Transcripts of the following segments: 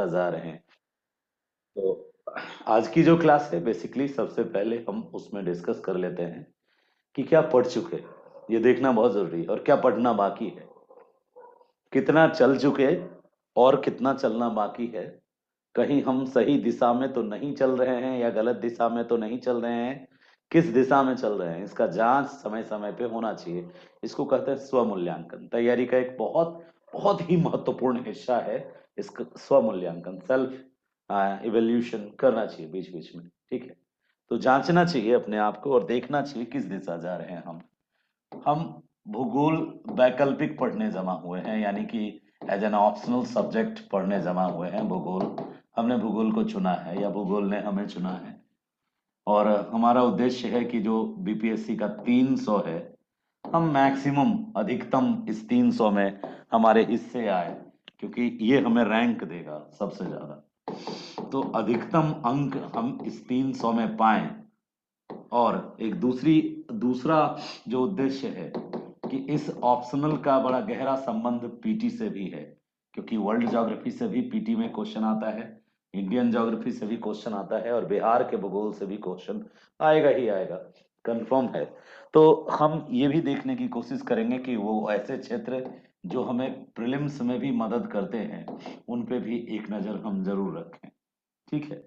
जा रहे हैं। तो आज की जो क्लास है बेसिकली सबसे पहले हम उसमें डिस्कस कर लेते हैं कि क्या पढ़ चुके, ये देखना बहुत जरूरी है, और क्या पढ़ना बाकी है, कितना चल चुके और कितना चलना बाकी है, कहीं हम सही दिशा में तो नहीं चल रहे हैं या गलत दिशा में तो नहीं चल रहे हैं, किस दिशा में चल रहे हैं, इसका जांच समय समय पे होना चाहिए। इसको कहते हैं स्वमूल्यांकन। तैयारी का एक बहुत बहुत ही महत्वपूर्ण हिस्सा है इसका स्वमूल्यांकन, सेल्फ इवेल्यूशन करना चाहिए बीच बीच में। ठीक है, तो जांचना चाहिए अपने आप को और देखना चाहिए किस दिशा जा रहे हैं हम भूगोल वैकल्पिक पढ़ने जमा हुए हैं, यानी कि एज एन ऑप्शनल सब्जेक्ट पढ़ने जमा हुए हैं भूगोल। हमने भूगोल को चुना है या भूगोल ने हमें चुना है, और हमारा उद्देश्य है कि जो बीपीएससी का 300 है, हम मैक्सिमम अधिकतम इस 300 में हमारे हिस्से आए, क्योंकि ये हमें रैंक देगा सबसे ज्यादा। तो अधिकतम अंक हम इस 300 में पाएं। और एक दूसरा जो उद्देश्य है कि इस ऑप्शनल का बड़ा गहरा संबंध पीटी से भी है, क्योंकि वर्ल्ड ज्योग्राफी से भी पीटी में क्वेश्चन आता है, इंडियन ज्योग्राफी से भी क्वेश्चन आता है, और बिहार के भूगोल से भी क्वेश्चन आएगा ही आएगा, कंफर्म है। तो हम ये भी देखने की कोशिश करेंगे कि वो ऐसे क्षेत्र जो हमें प्रीलिम्स में भी मदद करते हैं उन पे भी एक नजर हम जरूर रखें। ठीक है,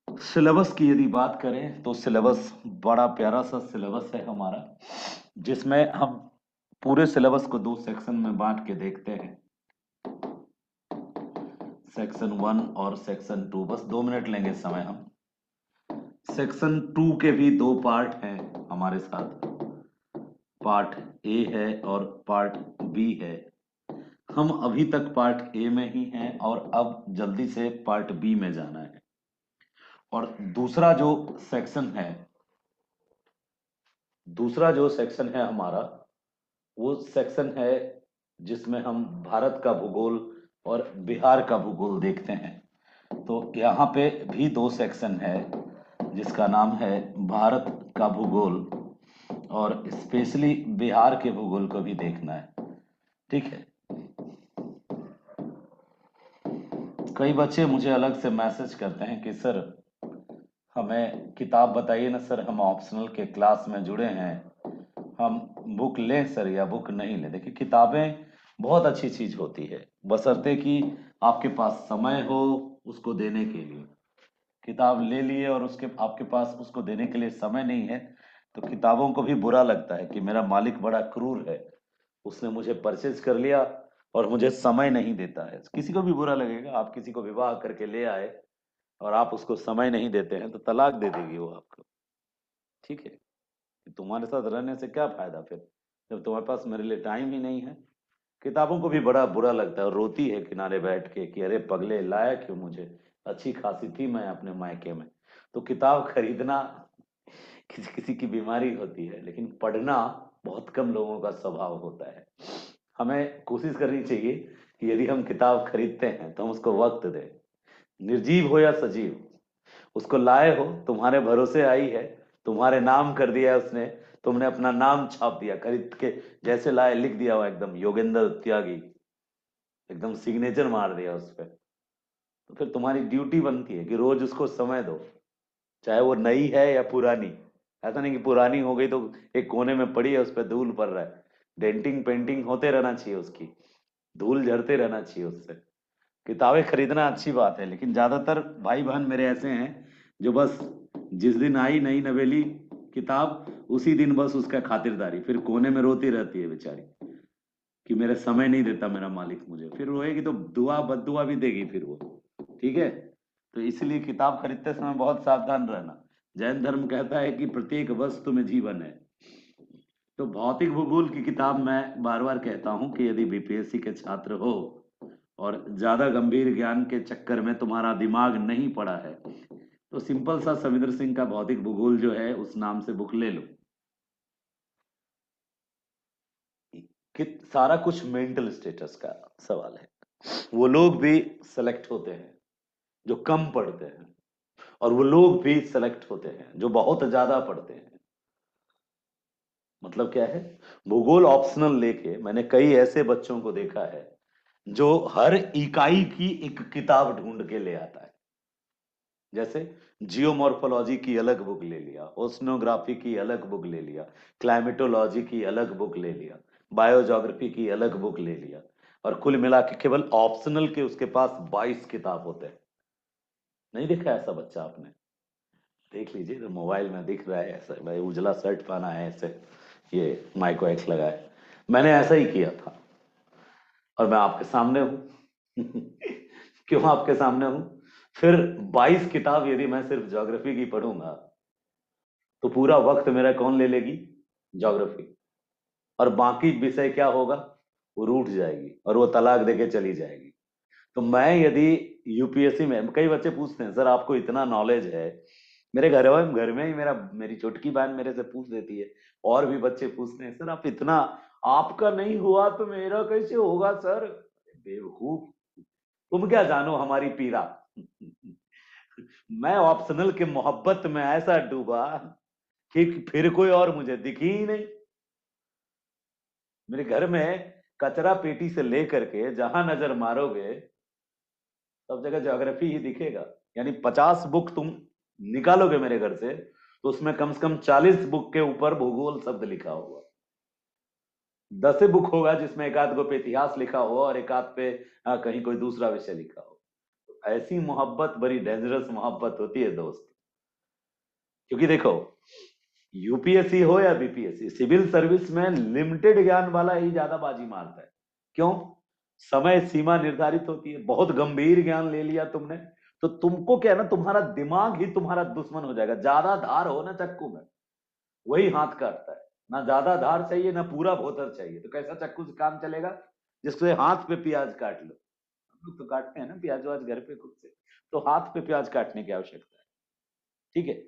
सिलेबस की यदि बात करें तो सिलेबस बड़ा प्यारा सा सिलेबस है हमारा, जिसमें हम पूरे सिलेबस को 2 सेक्शन में बांट के देखते हैं, सेक्शन 1 और सेक्शन 2। बस 2 मिनट लेंगे समय हम। सेक्शन 2 के भी 2 पार्ट हैं हमारे साथ, पार्ट ए है और पार्ट बी है। हम अभी तक पार्ट ए में ही हैं और अब जल्दी से पार्ट बी में जाना है। और सेक्शन है दूसरा जो सेक्शन है हमारा, वो सेक्शन है जिसमें हम भारत का भूगोल और बिहार का भूगोल देखते हैं। तो यहाँ पे भी 2 सेक्शन है, जिसका नाम है भारत का भूगोल, और स्पेशली बिहार के भूगोल को भी देखना है। ठीक है, कई बच्चे मुझे अलग से मैसेज करते हैं कि सर हमें किताब बताइए ना सर, हम ऑप्शनल के क्लास में जुड़े हैं, हम बुक लें सर या बुक नहीं लें। देखिए, किताबें बहुत अच्छी चीज होती है, बशर्ते कि आपके पास समय हो उसको देने के लिए। किताब ले लिए और उसके आपके पास उसको देने के लिए समय नहीं है, तो किताबों को भी बुरा लगता है कि मेरा मालिक बड़ा क्रूर है, उसने मुझे परचेज कर लिया और मुझे समय नहीं देता है। किसी को भी बुरा लगेगा। आप किसी को विवाह करके ले आए और आप उसको समय नहीं देते हैं तो तलाक दे देगी वो आपको। ठीक है, कि तुम्हारे साथ रहने से क्या फायदा फिर, जब तुम्हारे पास मेरे लिए टाइम ही नहीं है। किताबों को भी बड़ा बुरा लगता है और रोती है किनारे बैठ के कि अरे पगले लाया क्यों मुझे, अच्छी खासी थी मैं अपने मायके में। तो किताब खरीदना किसी किसी की बीमारी होती है, लेकिन पढ़ना बहुत कम लोगों का स्वभाव होता है। हमें कोशिश करनी चाहिए कि यदि हम किताब खरीदते हैं तो हम उसको वक्त दें, निर्जीव हो या सजीव, उसको लाए हो, तुम्हारे भरोसे आई है, तुम्हारे नाम कर दिया है उसने, तुमने अपना नाम छाप दिया खरीद के, जैसे लाए लिख दिया हुआ एकदम योगेंद्र त्यागी, एकदम सिग्नेचर मार दिया उस पर, तो फिर तुम्हारी ड्यूटी बनती है कि रोज उसको समय दो, चाहे वो नई है या पुरानी। ऐसा नहीं कि पुरानी हो गई तो एक कोने में पड़ी है उस पर धूल पड़ रहा है। डेंटिंग पेंटिंग होते रहना चाहिए उसकी, धूल झड़ते रहना चाहिए उससे। किताबें खरीदना अच्छी बात है, लेकिन ज्यादातर भाई बहन मेरे ऐसे हैं जो बस जिस दिन आई नई नवेली किताब उसी दिन बस उसका खातिरदारी, फिर कोने में रोती रहती है बेचारी कि मेरा समय नहीं देता मेरा मालिक मुझे। फिर रोएगी तो दुआ बद्दुआ भी देगी फिर वो। ठीक है, तो इसलिए किताब खरीदते समय बहुत सावधान रहना। जैन धर्म कहता है कि प्रत्येक वस्तु में जीवन है। तो भौतिक भूगोल की किताब मैं बार बार कहता हूं कि यदि बीपीएससी के छात्र हो और ज्यादा गंभीर ज्ञान के चक्कर में तुम्हारा दिमाग नहीं पड़ा है, तो सिंपल सा सविंदर सिंह का भौतिक भूगोल जो है उस नाम से बुक ले लो। कि सारा कुछ मेंटल स्टेटस का सवाल है। वो लोग भी सेलेक्ट होते हैं जो कम पढ़ते हैं, और वो लोग भी सेलेक्ट होते हैं जो बहुत ज्यादा पढ़ते हैं। मतलब क्या है, भूगोल ऑप्शनल लेके मैंने कई ऐसे बच्चों को देखा है जो हर इकाई की एक किताब ढूंढ के ले आता है। जैसे जियोमॉर्फोलॉजी की अलग बुक ले लिया, ओशनोग्राफी की अलग बुक ले लिया, क्लाइमेटोलॉजी की अलग बुक ले लिया, बायोजोग्राफी की अलग बुक ले लिया, और कुल मिला के केवल ऑप्शनल के उसके पास 22 किताब होते हैं। नहीं देखा ऐसा बच्चा आपने? देख लीजिए, तो मोबाइल में दिख रहा है ऐसा, भाई उजला शर्ट पहना है ऐसे, ये माइको एक्स लगा है। मैंने ऐसा ही किया था, और मैं आपके सामने हूं। क्यों आपके सामने हूं? फिर 22 किताब यदि मैं सिर्फ ज्योग्राफी की पढ़ूंगा तो पूरा वक्त मेरा कौन ले लेगी? ज्योग्राफी। और बाकी विषय क्या होगा? वो रूठ जाएगी और वो तलाक देके चली जाएगी। तो मैं यदि यूपीएससी में, कई बच्चे पूछते हैं सर आपको इतना नॉलेज है, मेरे घर में ही मेरी छोटकी बहन मेरे से पूछ देती है, और भी बच्चे पूछते हैं सर आप इतना, आपका नहीं हुआ तो मेरा कैसे होगा सर? बेवकूफ, तुम क्या जानो हमारी पीड़ा। मैं ऑप्शनल के मोहब्बत में ऐसा डूबा कि फिर कोई और मुझे दिखी ही नहीं। मेरे घर में कचरा पेटी से लेकर के जहां नजर मारोगे सब जगह ज्योग्राफी ही दिखेगा। यानी 50 बुक तुम निकालोगे मेरे घर से, तो उसमें कम से कम 40 बुक के ऊपर भूगोल शब्द लिखा होगा। 10 बुक होगा जिसमें एक आध गो पे इतिहास लिखा हो और एक आध पे कहीं कोई दूसरा विषय लिखा हो। तो ऐसी मोहब्बत बड़ी डेंजरस मोहब्बत होती है दोस्त। क्योंकि देखो, यूपीएससी हो या बीपीएससी, सिविल सर्विस में लिमिटेड ज्ञान वाला ही ज्यादा बाजी मारता है। क्यों? समय सीमा निर्धारित होती है। बहुत गंभीर ज्ञान ले लिया तुमने तो तुमको क्या है ना, तुम्हारा दिमाग ही तुम्हारा दुश्मन हो जाएगा। ज्यादा धार हो ना चक्कू में, वही हाथ काटता है। ना ज्यादा धार चाहिए ना पूरा भोतर चाहिए, तो कैसा चक्कू से काम चलेगा? जिससे हाथ पे प्याज काट लो। हम लोग तो काटते हैं ना प्याज वाज घर पे खुद से, तो हाथ पे प्याज काटने की आवश्यकता है। ठीक है?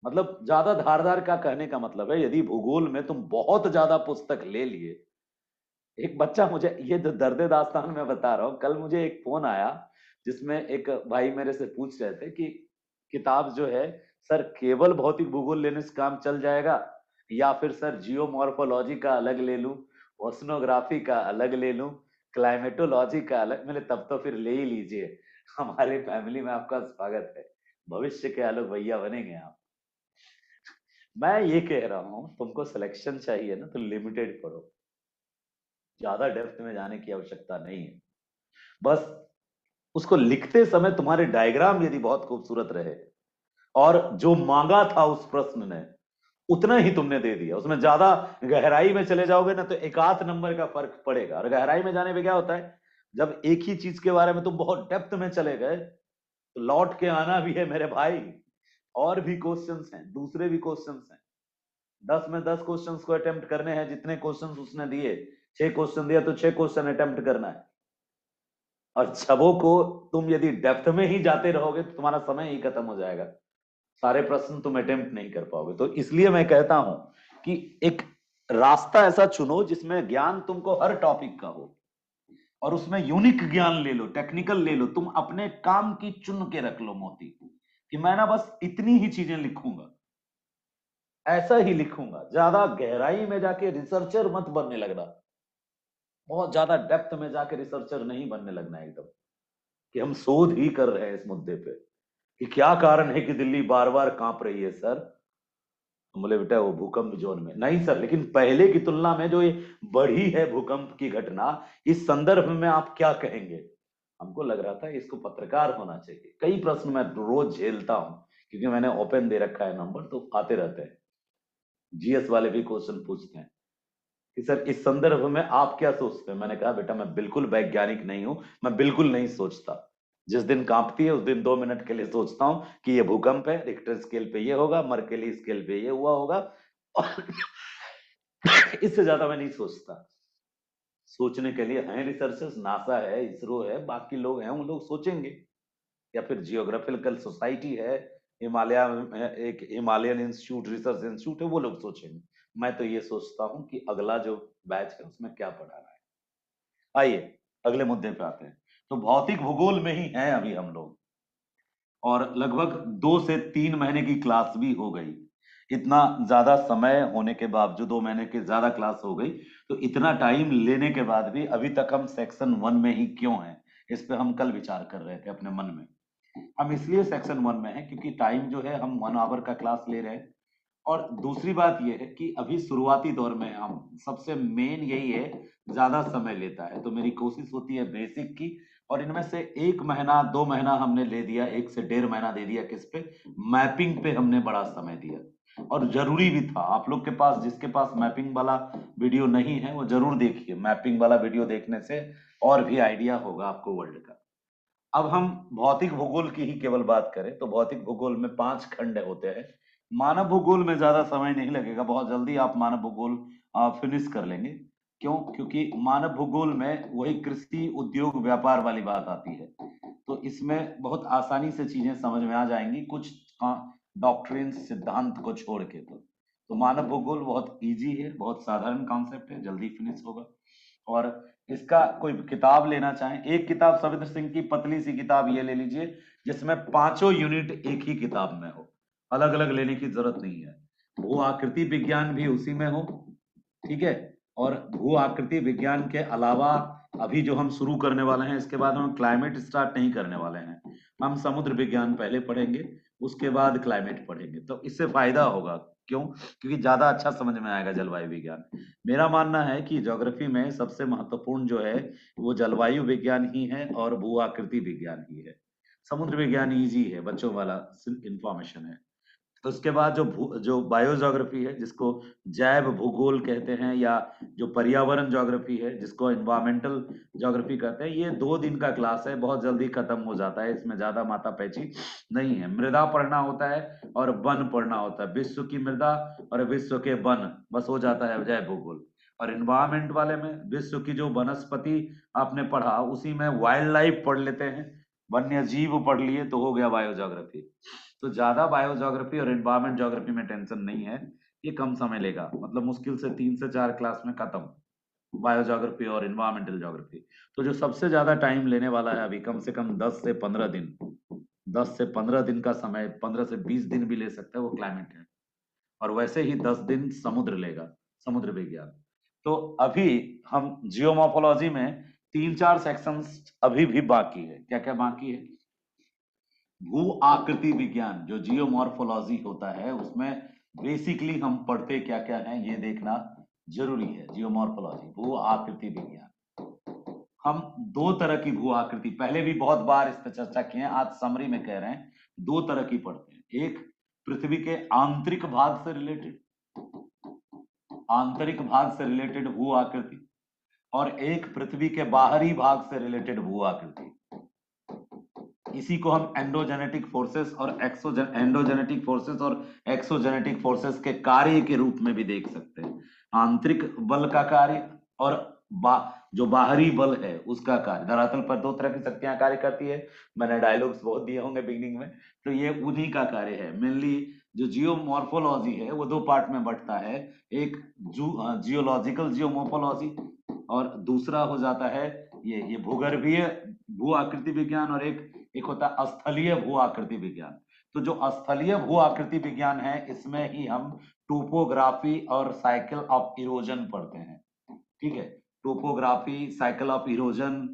मतलब ज्यादा धारदार का कहने का मतलब है, यदि भूगोल में तुम बहुत ज्यादा पुस्तक ले लिए। एक बच्चा मुझे, ये जो दर्द दास्तान मैं बता रहा हूँ, कल मुझे एक फोन आया जिसमें एक भाई मेरे से पूछ रहे थे कि किताब जो है सर केवल भौतिक भूगोल लेने से काम चल जाएगा, या फिर सर जियोमॉर्फोलॉजी का अलग ले लूं, ओशनोग्राफी का अलग ले लूं, क्लाइमेटोलॉजी का अलग। मैंने तब तो फिर ले ही लीजिए, हमारे फैमिली में आपका स्वागत है, भविष्य के आलोक भैया बनेंगे आप। मैं ये कह रहा हूँ तुमको सिलेक्शन चाहिए ना तो लिमिटेड पढ़ो, ज्यादा डेप्थ में जाने की आवश्यकता नहीं है। बस उसको लिखते समय तुम्हारे डायग्राम यदि बहुत खूबसूरत रहे, और जो मांगा था उस प्रश्न ने उतना ही तुमने दे दिया, उसमें ज्यादा गहराई में चले जाओगे ना तो एक आध नंबर का फर्क पड़ेगा। और गहराई में जाने पे क्या होता है, जब एक ही चीज के बारे में तुम बहुत डेप्थ में चले गए तो लौट के आना भी है मेरे भाई। और भी क्वेश्चंस हैं, दूसरे भी क्वेश्चंस हैं। 10 में 10 क्वेश्चंस को अटेम्प्ट करने हैं, जितने क्वेश्चंस उसने दिए, 6 क्वेश्चन दिया तो 6 क्वेश्चन अटेम्प्ट करना है। और छबों को तुम यदि डेप्थ में ही जाते रहोगे तो तुम्हारा समय ही खत्म हो जाएगा, सारे प्रश्न तुम अटेम्प्ट नहीं कर पाओगे। तो इसलिए मैं कहता हूं कि एक रास्ता ऐसा चुनो जिसमें ज्ञान तुमको हर टॉपिक का हो, और उसमें यूनिक ज्ञान ले लो, टेक्निकल ले लो, तुम अपने काम की चुन के रख लो मोती, कि मैं ना बस इतनी ही चीजें लिखूंगा, ऐसा ही लिखूंगा। ज्यादा गहराई में जाके रिसर्चर मत बनने लगना, बहुत ज्यादा डेप्थ में जाके रिसर्चर नहीं बनने लगना एकदम, कि हम शोध ही कर रहे हैं इस मुद्दे पे कि क्या कारण है कि दिल्ली बार बार कांप रही है सर। तो बोले बेटा वो भूकंप जोन में नहीं सर, लेकिन पहले की तुलना में जो ये बढ़ी है भूकंप की घटना, इस संदर्भ में आप क्या कहेंगे? हमको लग रहा था इसको पत्रकार होना चाहिए। कई प्रश्न मैं रोज झेलता हूं, क्योंकि मैंने ओपन दे रखा है नंबर, तो आते रहते हैं। जीएस वाले भी क्वेश्चन पूछते हैं कि सर इस संदर्भ में आप क्या सोचते हैं। मैंने कहा बेटा मैं बिल्कुल वैज्ञानिक नहीं हूं, मैं बिल्कुल नहीं सोचता। जिस दिन कांपती है उस दिन 2 मिनट के लिए सोचता हूं कि ये भूकंप है, रिक्टर स्केल पे ये होगा, मर्केली स्केल पे ये हुआ होगा, और इससे ज्यादा मैं नहीं सोचता। सोचने के लिए हैं रिसर्चर्स, नासा है, इसरो है, बाकी लोग हैं, उन लोग सोचेंगे। या फिर जियोग्राफिकल सोसाइटी है, हिमालय में एक हिमालयन इंस्टीट्यूट, रिसर्च इंस्टीट्यूट है, वो लोग सोचेंगे। मैं तो ये सोचता हूं कि अगला जो बैच है उसमें क्या पढ़ाना है। आइए अगले मुद्दे पे आते हैं। तो भौतिक भूगोल में ही हैं अभी हम लोग, और लगभग 2 से 3 महीने की क्लास भी हो गई। इतना ज्यादा समय होने के बावजूद 2 महीने की ज्यादा क्लास हो गई, तो इतना टाइम लेने के बाद भी अभी तक हम सेक्शन 1 में ही क्यों हैं, इस पे हम कल विचार कर रहे थे अपने मन में। हम इसलिए सेक्शन 1 में हैं क्योंकि टाइम जो है हम 1 आवर का क्लास ले रहे हैं। और दूसरी बात यह है कि अभी शुरुआती दौर में हम, सबसे मेन यही है, ज्यादा समय लेता है, तो मेरी कोशिश होती है बेसिक की। और इनमें से 1 महीना 2 महीना हमने ले दिया, 1 से 1.5 महीना दे दिया किस पे, मैपिंग पे हमने बड़ा समय दिया। और जरूरी भी था। आप लोग के पास, जिसके पास मैपिंग वाला वीडियो नहीं है वो जरूर देखिए। मैपिंग वाला वीडियो देखने से और भी आइडिया होगा आपको वर्ल्ड का। अब हम भौतिक भूगोल की ही केवल बात करें तो भौतिक भूगोल में 5 खंड होते हैं। मानव भूगोल में ज्यादा समय नहीं लगेगा, बहुत जल्दी आप मानव भूगोल फिनिश कर लेंगे। क्यों? क्योंकि मानव भूगोल में वही कृषि उद्योग व्यापार वाली बात आती है, तो इसमें बहुत आसानी से चीजें समझ में आ जाएंगी, कुछ डॉक्ट्रिन सिद्धांत को छोड़ के। तो मानव भूगोल बहुत इजी है, बहुत साधारण कॉन्सेप्ट है, जल्दी फिनिश होगा। और इसका कोई किताब लेना चाहें, एक किताब सविंद्र सिंह की पतली सी किताब ये ले लीजिए, जिसमें 5 यूनिट एक ही किताब में हो, अलग अलग लेने की जरूरत नहीं है। भू आकृति विज्ञान भी उसी में हो, ठीक है। और भू आकृति विज्ञान के अलावा अभी जो हम शुरू करने वाले हैं, इसके बाद हम क्लाइमेट स्टार्ट नहीं करने वाले हैं। हम समुद्र विज्ञान पहले पढ़ेंगे, उसके बाद क्लाइमेट पढ़ेंगे, तो इससे फायदा होगा। क्यों? क्योंकि ज्यादा अच्छा समझ में आएगा जलवायु विज्ञान। मेरा मानना है कि ज्योग्राफी में सबसे महत्वपूर्ण जो है वो जलवायु विज्ञान ही है और भू आकृति विज्ञान ही है। समुद्र विज्ञान इजी है, बच्चों वाला इंफॉर्मेशन है। तो उसके बाद जो बायोज्योग्राफी है, जिसको जैव भूगोल कहते हैं, या जो पर्यावरण ज्योग्राफी है जिसको एनवायरमेंटल ज्योग्राफी कहते हैं, ये 2 दिन का क्लास है, बहुत जल्दी खत्म हो जाता है, इसमें ज्यादा माथापैची नहीं है। मृदा पढ़ना होता है और वन पढ़ना होता है, विश्व की मृदा और विश्व के वन, बस हो जाता है जैव भूगोल। और एनवायरमेंट वाले में विश्व की जो वनस्पति आपने पढ़ा, उसी में वाइल्ड लाइफ पढ़ लेते हैं, वन्य जीव पढ़ लिए, तो हो गया बायोज्योग्राफी। तो ज्यादा बायोज्योग्राफी और एनवायरमेंट ज्योग्राफी में टेंशन नहीं है, ये कम समय लेगा, मतलब मुश्किल से 3 से 4 क्लास में खत्म बायोज्योग्राफी और एनवायरमेंटल ज्योग्राफी। तो जो सबसे ज्यादा टाइम लेने वाला है अभी, कम से कम 10 से 15 दिन, 10 से 15 दिन का समय, 15 से 20 दिन भी ले सकता है, वो क्लाइमेट है। और वैसे ही 10 दिन समुद्र लेगा, समुद्र विज्ञान। तो अभी हम जियोमॉर्फोलॉजी में 3-4 सेक्शंस अभी भी बाकी है। क्या क्या बाकी है? भू आकृति विज्ञान जो जियोमॉर्फोलॉजी होता है, उसमें बेसिकली हम पढ़ते क्या क्या हैं ये देखना जरूरी है। जियोमॉर्फोलॉजी, भू आकृति विज्ञान, हम 2 तरह की भू आकृति, पहले भी बहुत बार इस पर चर्चा की है, आज समरी में कह रहे हैं, 2 तरह की पढ़ते हैं। एक पृथ्वी के आंतरिक भाग से रिलेटेड, आंतरिक भाग से रिलेटेड भू आकृति, और एक पृथ्वी के बाहरी भाग से रिलेटेड भू आकृति। इसी को हम एंडोजेनेटिक फोर्सेस और एंडोजेनेटिक फोर्सेस और एक्सोजेनेटिक फोर्सेस के कार्य के रूप में भी देख सकते हैं। आंतरिक बल का कार्य और जो बाहरी बल है उसका कार्य। धरातल पर 2 तरह की शक्तियां कार्य करती है, मैंने डायलॉग्स बहुत दिए होंगे बिगिनिंग में, तो ये उन्हीं का कार्य है मेनली। जो जियोमॉर्फोलॉजी है वो 2 पार्ट में बंटता है, एक जियोलॉजिकल जियोमॉर्फोलॉजी, और दूसरा हो जाता है ये भूगर्भीय भू आकृति विज्ञान, और एक होता है स्थलीय भू आकृति विज्ञान। तो जो स्थलीय भू आकृति विज्ञान है, इसमें ही हम टोपोग्राफी और साइकिल ऑफ इरोजन पढ़ते हैं, ठीक है। टोपोग्राफी, साइकिल ऑफ इरोजन,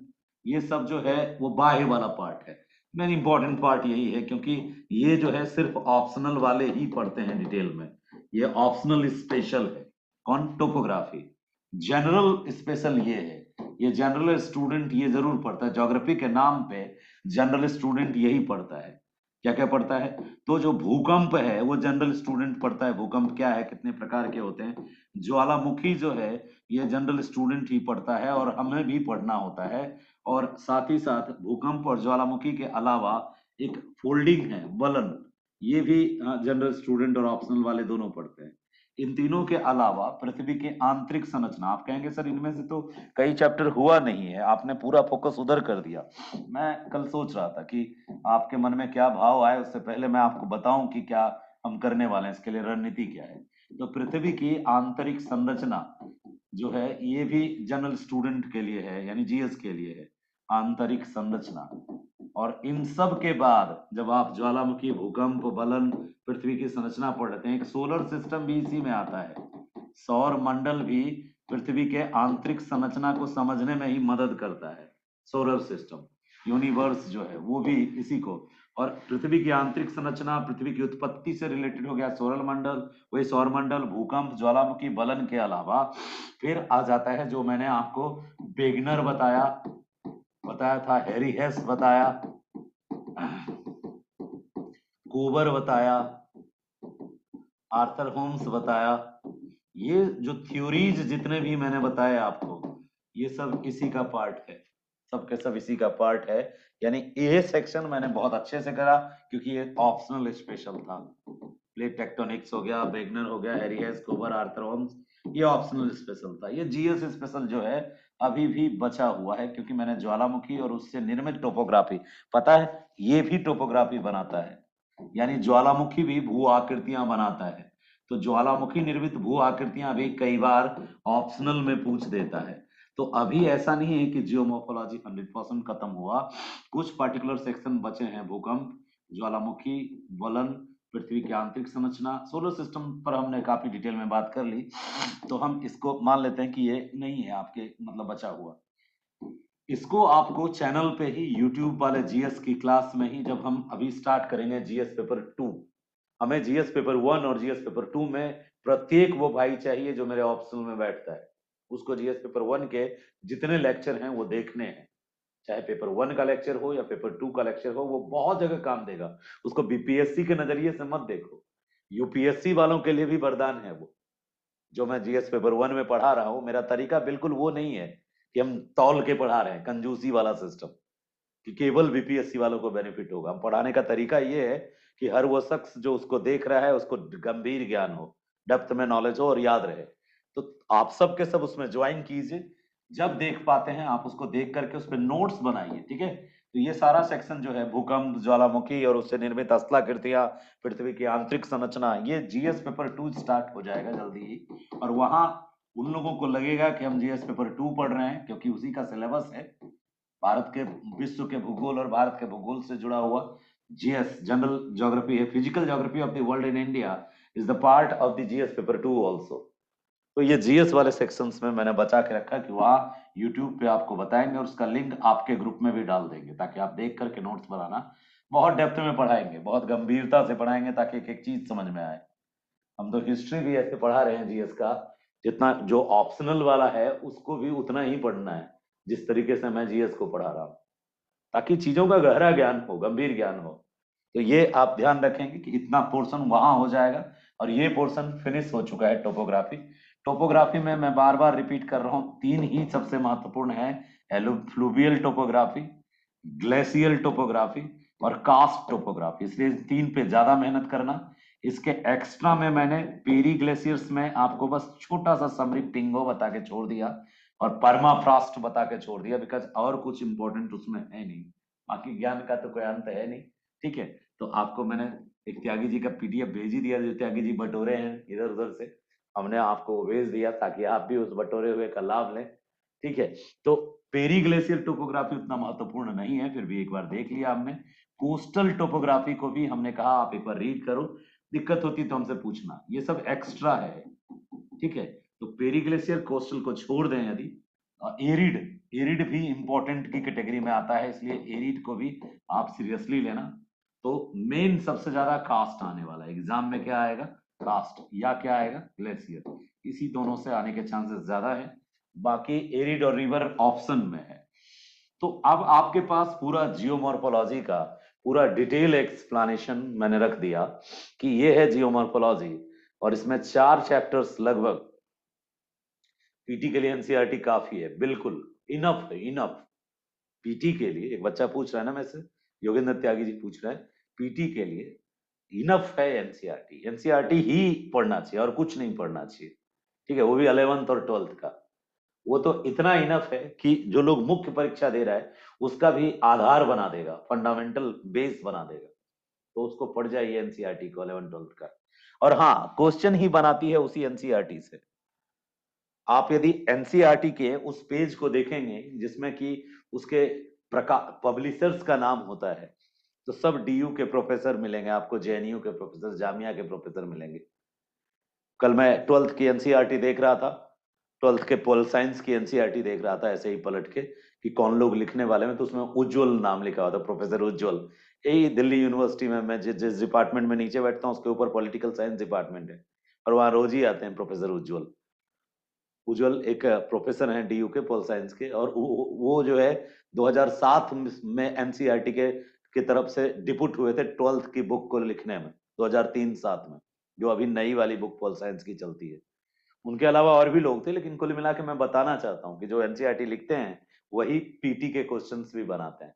ये सब जो है वो बाह्य वाला पार्ट है। मेन इंपॉर्टेंट पार्ट यही है, क्योंकि ये जो है सिर्फ ऑप्शनल वाले ही पढ़ते हैं डिटेल में, ये ऑप्शनल स्पेशल है। कौन? टोपोग्राफी। जनरल स्पेशल ये है, ये जनरल स्टूडेंट ये जरूर पढ़ता है, ज्योग्राफी के नाम पे जनरल स्टूडेंट यही पढ़ता है। क्या क्या पढ़ता है? तो जो भूकंप है वो जनरल स्टूडेंट पढ़ता है, भूकंप क्या है, कितने प्रकार के होते हैं। ज्वालामुखी जो है ये जनरल स्टूडेंट ही पढ़ता है, और हमें भी पढ़ना होता है। और साथ ही साथ भूकंप और ज्वालामुखी के अलावा एक फोल्डिंग है, वलन, ये भी जनरल स्टूडेंट और ऑप्शनल वाले दोनों पढ़ते हैं। इन तीनों के अलावा पृथ्वी के आंतरिक संरचना, आप कहेंगे सर इनमें से तो कई चैप्टर हुआ नहीं है, आपने पूरा फोकस उधर कर दिया। मैं कल सोच रहा था कि आपके मन में क्या भाव आए, उससे पहले मैं आपको बताऊं कि क्या हम करने वाले हैं, इसके लिए रणनीति क्या है। तो पृथ्वी की आंतरिक संरचना जो है ये भी जनरल स्टूडेंट के लिए है, यानी जीएस के लिए है। आंतरिक संरचना, और इन सब के बाद जब आप ज्वालामुखी, भूकंप, बलन, पृथ्वी की संरचना पढ़ते हैं, एक सोलर सिस्टम भी इसी में आता है। सौर मंडल भी पृथ्वी के आंतरिक संरचना को समझने में ही मदद करता है। सोलर सिस्टम, यूनिवर्स जो है वो भी इसी को, और पृथ्वी की आंतरिक संरचना, पृथ्वी की उत्पत्ति से रिलेटेड हो गया सौर मंडल, वही सौर मंडल, भूकंप, ज्वालामुखी, बलन के अलावा फिर आ जाता है जो मैंने आपको वेगनर बताया था, हैरी हेस बताया, कोबर बताया, आर्थर होम्स बताया। ये जो थ्योरीज जितने भी मैंने बताए आपको, ये सब इसी का पार्ट है, सब के सब इसी का पार्ट है। यानी ये सेक्शन मैंने बहुत अच्छे से करा क्योंकि ये ऑप्शनल स्पेशल था। प्लेट टेक्टोनिक्स हो गया, वेगनर हो गया, हैरी हेस, कोबर, आर्थर होम्स, ये ऑप्शनल स्पेशल था। ये जीएस स्पेशल जो है अभी भी बचा हुआ है क्योंकि मैंने ज्वालामुखी और उससे निर्मित टोपोग्राफी, पता है ये भी टोपोग्राफी बनाता है, यानी ज्वालामुखी भी भू आकृतियां बनाता है। तो ज्वालामुखी निर्मित भू आकृतियां भी कई बार ऑप्शनल में पूछ देता है। तो अभी ऐसा नहीं है कि जियोमॉर्फोलॉजी 100% खत्म हुआ, कुछ पर्टिकुलर सेक्शन बचे हैं, भूकंप, ज्वालामुखी, वलन, पृथ्वी की आंतरिक संरचना, सोलर सिस्टम पर हमने काफी डिटेल में बात कर ली। तो हम इसको मान लेते हैं कि ये नहीं है आपके मतलब बचा हुआ। इसको आपको चैनल पे ही यूट्यूब वाले जीएस की क्लास में ही, जब हम अभी स्टार्ट करेंगे जीएस पेपर 2, हमें जीएस पेपर 1 और जीएस पेपर 2 में प्रत्येक वो भाई चाहिए जो मेरे ऑप्शनल में बैठता है, उसको जीएस पेपर 1 के जितने लेक्चर हैं वो देखने हैं, चाहे पेपर 1 का लेक्चर हो या पेपर 2 का लेक्चर हो, वो बहुत जगह काम देगा। उसको बीपीएससी के नजरिए से मत देखो, यूपीएससी वालों के लिए भी वरदान है वो। जो मैं जीएस पेपर 1 में पढ़ा रहा हूँ, मेरा तरीका बिल्कुल वो नहीं है कि हम तौल के पढ़ा रहे हैं, कंजूसी वाला सिस्टम कि केवल बीपीएससी वालों को बेनिफिट होगा। हम पढ़ाने का तरीका ये है कि हर वो शख्स जो उसको देख रहा है उसको गंभीर ज्ञान हो, डेप्थ में नॉलेज हो और याद रहे। तो आप सब के सब उसमें ज्वाइन कीजिए, जब देख पाते हैं आप उसको देख करके उस पर नोट्स बनाइए, ठीक है। तो ये सारा सेक्शन जो है भूकंप, ज्वालामुखी और उससे निर्मित स्थलाकृतियां, पृथ्वी की आंतरिक संरचना, ये जीएस पेपर 2 स्टार्ट हो जाएगा जल्दी ही। और वहां उन लोगों को लगेगा कि हम जीएस पेपर 2 पढ़ रहे हैं क्योंकि उसी का सिलेबस है, भारत के, विश्व के भूगोल और भारत के भूगोल से जुड़ा हुआ जीएस, जनरल ज्योग्राफी है, physical geography of the world in India is the part of the GS paper 2 also. तो ये जीएस वाले सेक्शंस में मैंने बचा के रखा कि वहां यूट्यूब पे आपको बताएंगे और उसका लिंक आपके ग्रुप में भी डाल देंगे ताकि आप देख करके नोट्स बनाना। बहुत डेप्थ में पढ़ाएंगे, बहुत गंभीरता से पढ़ाएंगे ताकि एक एक चीज समझ में आए। हम तो हिस्ट्री भी ऐसे पढ़ा रहे हैं जीएस का, जितना जो ऑप्शनल वाला है उसको भी उतना ही पढ़ना है जिस तरीके से मैं जीएस को पढ़ा रहा हूँ, ताकि चीजों का गहरा ज्ञान हो, गंभीर ज्ञान हो। तो ये आप ध्यान रखेंगे कि इतना पोर्शन वहां हो जाएगा। और ये पोर्शन फिनिश हो चुका है टोपोग्राफी। टोपोग्राफी में मैं बार बार रिपीट कर रहा हूँ, तीन ही सबसे महत्वपूर्ण है, फ्लूवियल टोपोग्राफी, ग्लेशियल टोपोग्राफी और कास्ट टोपोग्राफी। इसलिए इन तीन पे ज्यादा मेहनत करना। इसके एक्स्ट्रा में मैंने पेरी ग्लेशियर्स में आपको बस छोटा सा समरी पिंगो बता के छोड़ दिया और परमाफ्रॉस्ट बता के छोड़ दिया, बिकॉज और कुछ इंपॉर्टेंट उसमें है नहीं, बाकी ज्ञान का तो कोई अंत है नहीं, ठीक है। तो आपको मैंने एक त्यागी जी का पीडीएफ भेज ही दिया, जो त्यागी जी बटोरे हैं इधर उधर से, हमने आपको वो भेज दिया ताकि आप भी उस बटोरे हुए का लाभ लें, ठीक है। तो पेरी ग्लेशियर टोपोग्राफी उतना महत्वपूर्ण नहीं है, फिर भी एक बार देख लिया हमने। कोस्टल टोपोग्राफी को भी हमने कहा आप एक बार रीड करो, दिक्कत होती तो हमसे पूछना, ये सब एक्स्ट्रा है, ठीक है। तो पेरी ग्लेशियर कोस्टल को छोड़ दें यदि, एरिड, एरिड भी इंपॉर्टेंट की कैटेगरी में आता है, इसलिए एरिड को भी आप सीरियसली लेना। तो मेन सबसे ज्यादा कास्ट आने वाला है एग्जाम में, क्या आएगा, कास्ट, या क्या आएगा, ग्लेशियर, इसी दोनों से आने के चांसेस ज्यादा है। बाकी एरिड और रिवर ऑप्शन में है। तो अब आपके पास पूरा जियोमॉर्फोलॉजी का पूरा डिटेल एक्सप्लेनेशन मैंने रख दिया कि ये है जियोमॉर्फोलॉजी, और इसमें 4 चैप्टर्स लगभग, पीटी के लिए एनसीईआरटी काफी है, बिल्कुल इनफ है, इनफ। पीटी के लिए, एक बच्चा पूछ रहा है ना, मैं से योगेंद्र त्यागी जी पूछ रहे हैं, पीटी के लिए इनफ है एनसीईआरटी, एनसीईआरटी ही पढ़ना चाहिए और कुछ नहीं पढ़ना चाहिए, ठीक है, वो भी 11th और 12th का। वो तो इतना इनफ है कि जो लोग मुख्य परीक्षा दे रहा है उसका भी आधार बना देगा, फंडामेंटल बेस बना देगा। तो उसको पढ़ जाइए एनसीईआरटी को 11th 12th का। और हाँ, क्वेश्चन ही बनाती है उसी एनसीईआरटी से। आप यदि एनसीईआरटी के उस पेज को देखेंगे जिसमें कि उसके पब्लिशर्स का नाम होता है, तो सब डीयू के प्रोफेसर मिलेंगे आपको, जेएनयू के प्रोफेसर, जामिया के प्रोफेसर मिलेंगे। कल मैं 12th की एनसीईआरटी देख रहा था, 12th के पॉल साइंस की एनसीईआरटी देख रहा था ऐसे ही पलट के कि कौन लोग लिखने वाले हैं, तो उसमें उज्जवल नाम लिखा हुआ था, प्रोफेसर उज्जवल। यही दिल्ली यूनिवर्सिटी में मैं जिस डिपार्टमेंट में नीचे बैठता हूँ उसके ऊपर पॉलिटिकल साइंस डिपार्टमेंट है, और वहां रोज ही आते हैं प्रोफेसर उज्जवल। उज्जवल एक प्रोफेसर हैं डीयू के पॉल साइंस के, और वो जो है 2007 में एनसीईआरटी के की तरफ से डिपुट हुए थे 12th की बुक को लिखने में, 2003-07 में, जो अभी नई वाली बुक पॉल साइंस की चलती है। उनके अलावा और भी लोग थे, लेकिन कुल मिला के मैं बताना चाहता हूँ कि जो एनसीईआरटी लिखते हैं वही पीटी के क्वेश्चंस भी बनाते हैं,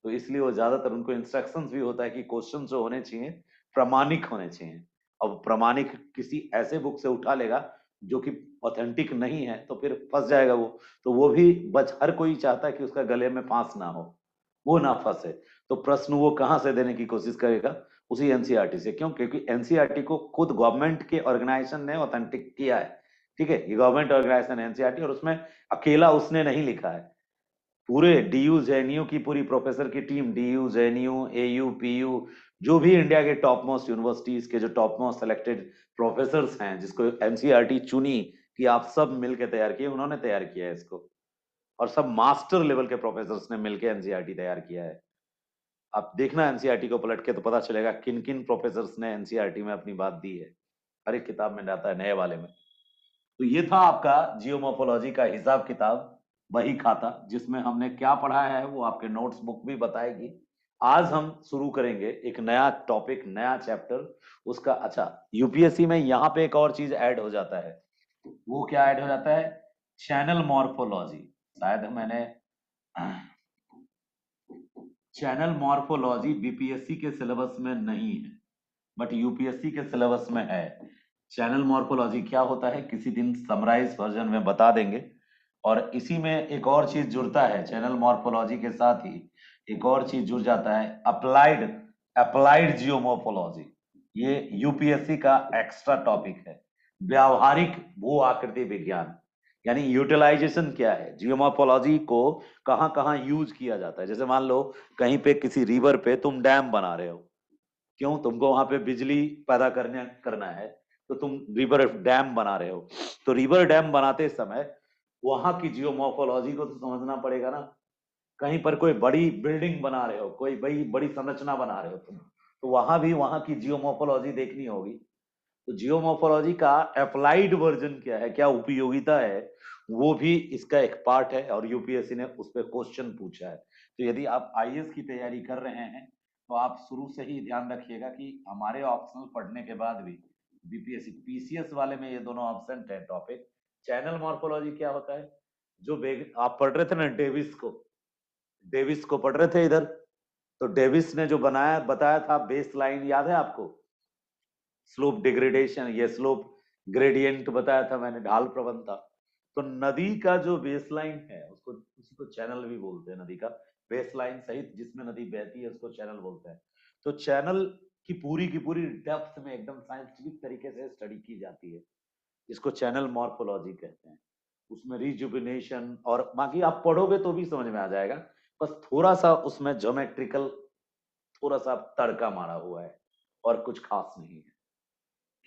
तो इसलिए वो ज्यादातर उनको इंस्ट्रक्शंस भी होता है कि क्वेश्चन जो होने चाहिए प्रामाणिक होने चाहिए। अब प्रामाणिक किसी ऐसे बुक से उठा लेगा जो कि ऑथेंटिक नहीं है तो फिर फंस जाएगा वो, तो वो भी हर कोई चाहता है कि उसका गले में फांस ना हो, वो ना फंसे, तो प्रश्न वो कहाँ से देने की कोशिश करेगा, उसी एनसीईआरटी से। क्यों? क्योंकि एनसीईआरटी को खुद गवर्नमेंट के ऑर्गेनाइजेशन ने ऑथेंटिक किया है, ठीक है, ये गवर्नमेंट ऑर्गेनाइजेशन एनसीईआरटी, और उसमें अकेला उसने नहीं लिखा है, पूरे डीयू जेएनयू की पूरी प्रोफेसर की team, DU JNU AU PU, जो भी इंडिया के टॉप मोस्ट यूनिवर्सिटीज के जो टॉप मोस्ट सिलेक्टेड प्रोफेसर्स हैं जिसको एनसीईआरटी चुनी कि आप सब मिलकर तैयार किए, उन्होंने तैयार किया है इसको, और सब मास्टर लेवल के प्रोफेसर्स ने मिलकर एनसीईआरटी तैयार किया है। आप देखना एनसीईआरटी को पलट के तो पता चलेगा किन किन प्रोफेसर्स ने एनसीईआरटी में अपनी बात दी है, हर एक किताब में जाता है नए वाले में। तो ये था आपका जियोमॉर्फोलॉजी का हिसाब किताब, वही खाता, जिसमें हमने क्या पढ़ा है वो आपके नोट्स बुक भी बताएगी। आज हम शुरू करेंगे एक नया टॉपिक, नया चैप्टर उसका। अच्छा, यूपीएससी में यहाँ पे एक और चीज ऐड हो जाता है, वो क्या ऐड हो जाता है? Channel morphology. शायद मैंने चैनल मॉर्फोलॉजी बीपीएससी के सिलेबस में नहीं है, बट यूपीएससी के सिलेबस में है। चैनल मॉर्फोलॉजी क्या होता है किसी दिन समराइज वर्जन में बता देंगे। और इसी में एक और चीज जुड़ता है, चैनल मॉर्फोलॉजी के साथ ही एक और चीज जुड़ जाता है, अप्लाइड अप्लाइड जियोमॉर्फोलॉजी। ये यूपीएससी का एक्स्ट्रा टॉपिक है, व्यावहारिक भू आकृति विज्ञान, यानी यूटिलाइजेशन क्या है, जियोमॉर्फोलॉजी को कहाँ कहाँ यूज किया जाता है। जैसे मान लो कहीं पे किसी रिवर पे तुम डैम बना रहे हो, क्यों? तुमको वहां पे बिजली पैदा करना है, तो तुम रिवर डैम बना रहे हो, तो रिवर डैम बनाते समय वहां की जियोमॉर्फोलॉजी को तो समझना पड़ेगा ना। कहीं पर कोई बड़ी बिल्डिंग बना रहे हो, कोई बड़ी बड़ी संरचना बना रहे हो तुम, तो वहां भी वहां की जियोमॉर्फोलॉजी देखनी होगी। तो जियोमॉर्फोलॉजी का अप्लाइड वर्जन क्या है, क्या उपयोगिता है, वो भी इसका एक पार्ट है, और यूपीएससी ने उस पर क्वेश्चन पूछा है। तो यदि आप आईएएस की तैयारी कर रहे हैं तो आप शुरू से ही ध्यान रखिएगा कि हमारे ऑप्शनल पढ़ने के बाद भी बीपीएससी पीसीएस वाले में ये दोनों ऑप्शन है टॉपिक। चैनल मॉर्फोलॉजी क्या होता है, जो आप पढ़ रहे थे ना डेविस को पढ़ रहे थे इधर, तो डेविस ने जो बनाया बताया था बेस लाइन, याद है आपको? स्लोप डिग्रेडेशन, ये स्लोप ग्रेडियंट बताया था मैंने, ढाल प्रवण था। तो नदी का जो बेसलाइन है उसको, उसी को चैनल भी बोलते हैं, नदी का बेसलाइन सहित जिसमें नदी बहती है उसको चैनल बोलते हैं। तो चैनल की पूरी डेप्थ में एकदम साइंटिफिक तरीके से स्टडी की जाती है, इसको चैनल मॉर्फोलॉजी कहते हैं। उसमें रिजुबिनेशन और बाकी आप पढ़ोगे तो भी समझ में आ जाएगा, बस थोड़ा सा उसमें ज्योमेट्रिकल थोड़ा सा तड़का मारा हुआ है, और कुछ खास नहीं है।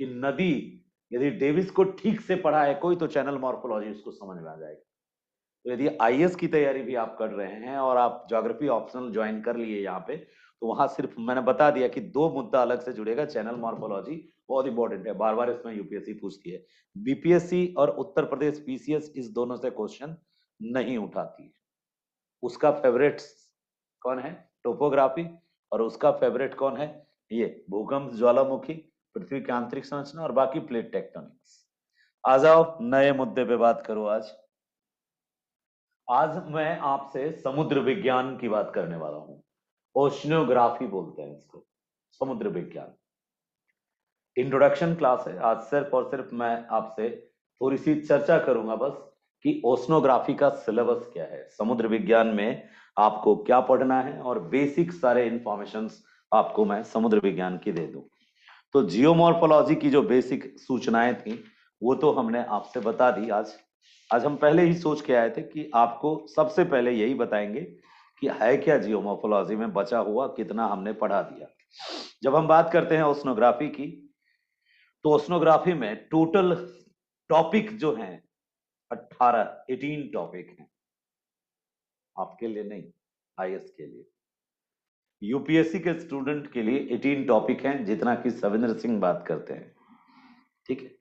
कि नदी, यदि डेविस को ठीक से पढ़ा है कोई तो चैनल मॉर्फोलॉजी उसको समझ में आ जाएगा। तो यदि आईएएस की तैयारी भी आप कर रहे हैं और आप ज्योग्राफी ऑप्शनल ज्वाइन कर लिए यहाँ पे, तो वहां सिर्फ मैंने बता दिया कि दो मुद्दा अलग से जुड़ेगा, चैनल मॉर्फोलॉजी बहुत इंपॉर्टेंट है, बार बार इसमें यूपीएससी पूछती है। बीपीएससी और उत्तर प्रदेश पीसीएस इस दोनों से क्वेश्चन नहीं उठाती है। उसका फेवरेट कौन है? टोपोग्राफी। और उसका फेवरेट कौन है? ये भूकंप, ज्वालामुखी, पृथ्वी की आंतरिक संरचना, और बाकी प्लेट टेक्टोनिक्स। आ जाओ नए मुद्दे पे बात करो। आज मैं आपसे समुद्र विज्ञान की बात करने वाला हूं। ओशनोग्राफी बोलते हैं इसको, समुद्र विज्ञान। इंट्रोडक्शन क्लास है आज, सिर्फ और सिर्फ मैं आपसे थोड़ी सी चर्चा करूंगा बस कि ओशनोग्राफी का सिलेबस क्या है, समुद्र विज्ञान में आपको क्या पढ़ना है, और बेसिक सारे इंफॉर्मेशंस आपको मैं समुद्र विज्ञान की दे दूं। तो जियोमॉर्फोलॉजी की जो बेसिक सूचनाएं थी वो तो हमने आपसे बता दी। आज आज हम पहले ही सोच के आए थे कि आपको सबसे पहले यही बताएंगे कि है क्या जियोमोर्फोलॉजी में बचा हुआ, कितना हमने पढ़ा दिया। जब हम बात करते हैं ओशनोग्राफी की, तो ओशनोग्राफी में टोटल टॉपिक जो हैं 18 टॉपिक हैं। आपके लिए नहीं, आईएएस के लिए। यूपीएससी के स्टूडेंट के लिए 18 टॉपिक हैं, जितना कि सविंद्र सिंह बात करते हैं, ठीक है।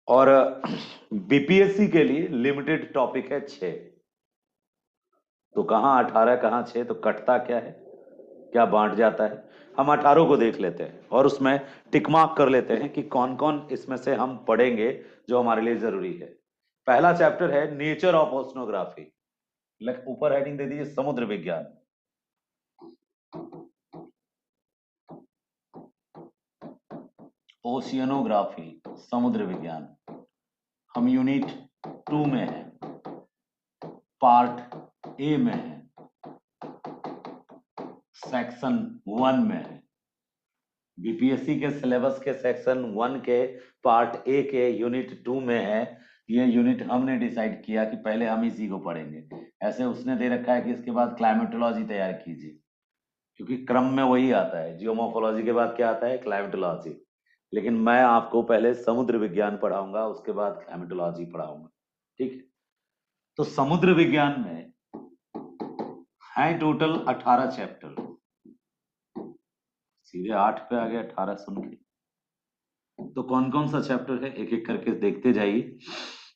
और बीपीएससी के लिए लिमिटेड टॉपिक है 6। तो कहां 18 कहां 6, तो कटता क्या है, क्या बांट जाता है? हम 18 को देख लेते हैं और उसमें टिक मार्क कर लेते हैं कि कौन कौन इसमें से हम पढ़ेंगे जो हमारे लिए जरूरी है। पहला चैप्टर है नेचर ऑफ ओशनोग्राफी। ऊपर हेडिंग दे दीजिए समुद्र विज्ञान। ओशियनोग्राफी, समुद्र विज्ञान। हम यूनिट 2 में हैं, पार्ट ए में है, सेक्शन 1 में है। बीपीएससी के सिलेबस के सेक्शन 1 के पार्ट ए के यूनिट 2 में है। ये यूनिट हमने डिसाइड किया कि पहले हम इसी को पढ़ेंगे। ऐसे उसने दे रखा है कि इसके बाद क्लाइमेटोलॉजी तैयार कीजिए, क्योंकि क्रम में वही आता है। जियोमोर्फोलॉजी के बाद क्या आता है, क्लाइमेटोलॉजी। लेकिन मैं आपको पहले समुद्र विज्ञान पढ़ाऊंगा, उसके बाद क्लाइमेटोलॉजी पढ़ाऊंगा, ठीक है। तो समुद्र विज्ञान में है टोटल 18 चैप्टर। सीधे 8 पे आ गया 18 सुन के। तो कौन कौन सा चैप्टर है, एक एक करके देखते जाइए।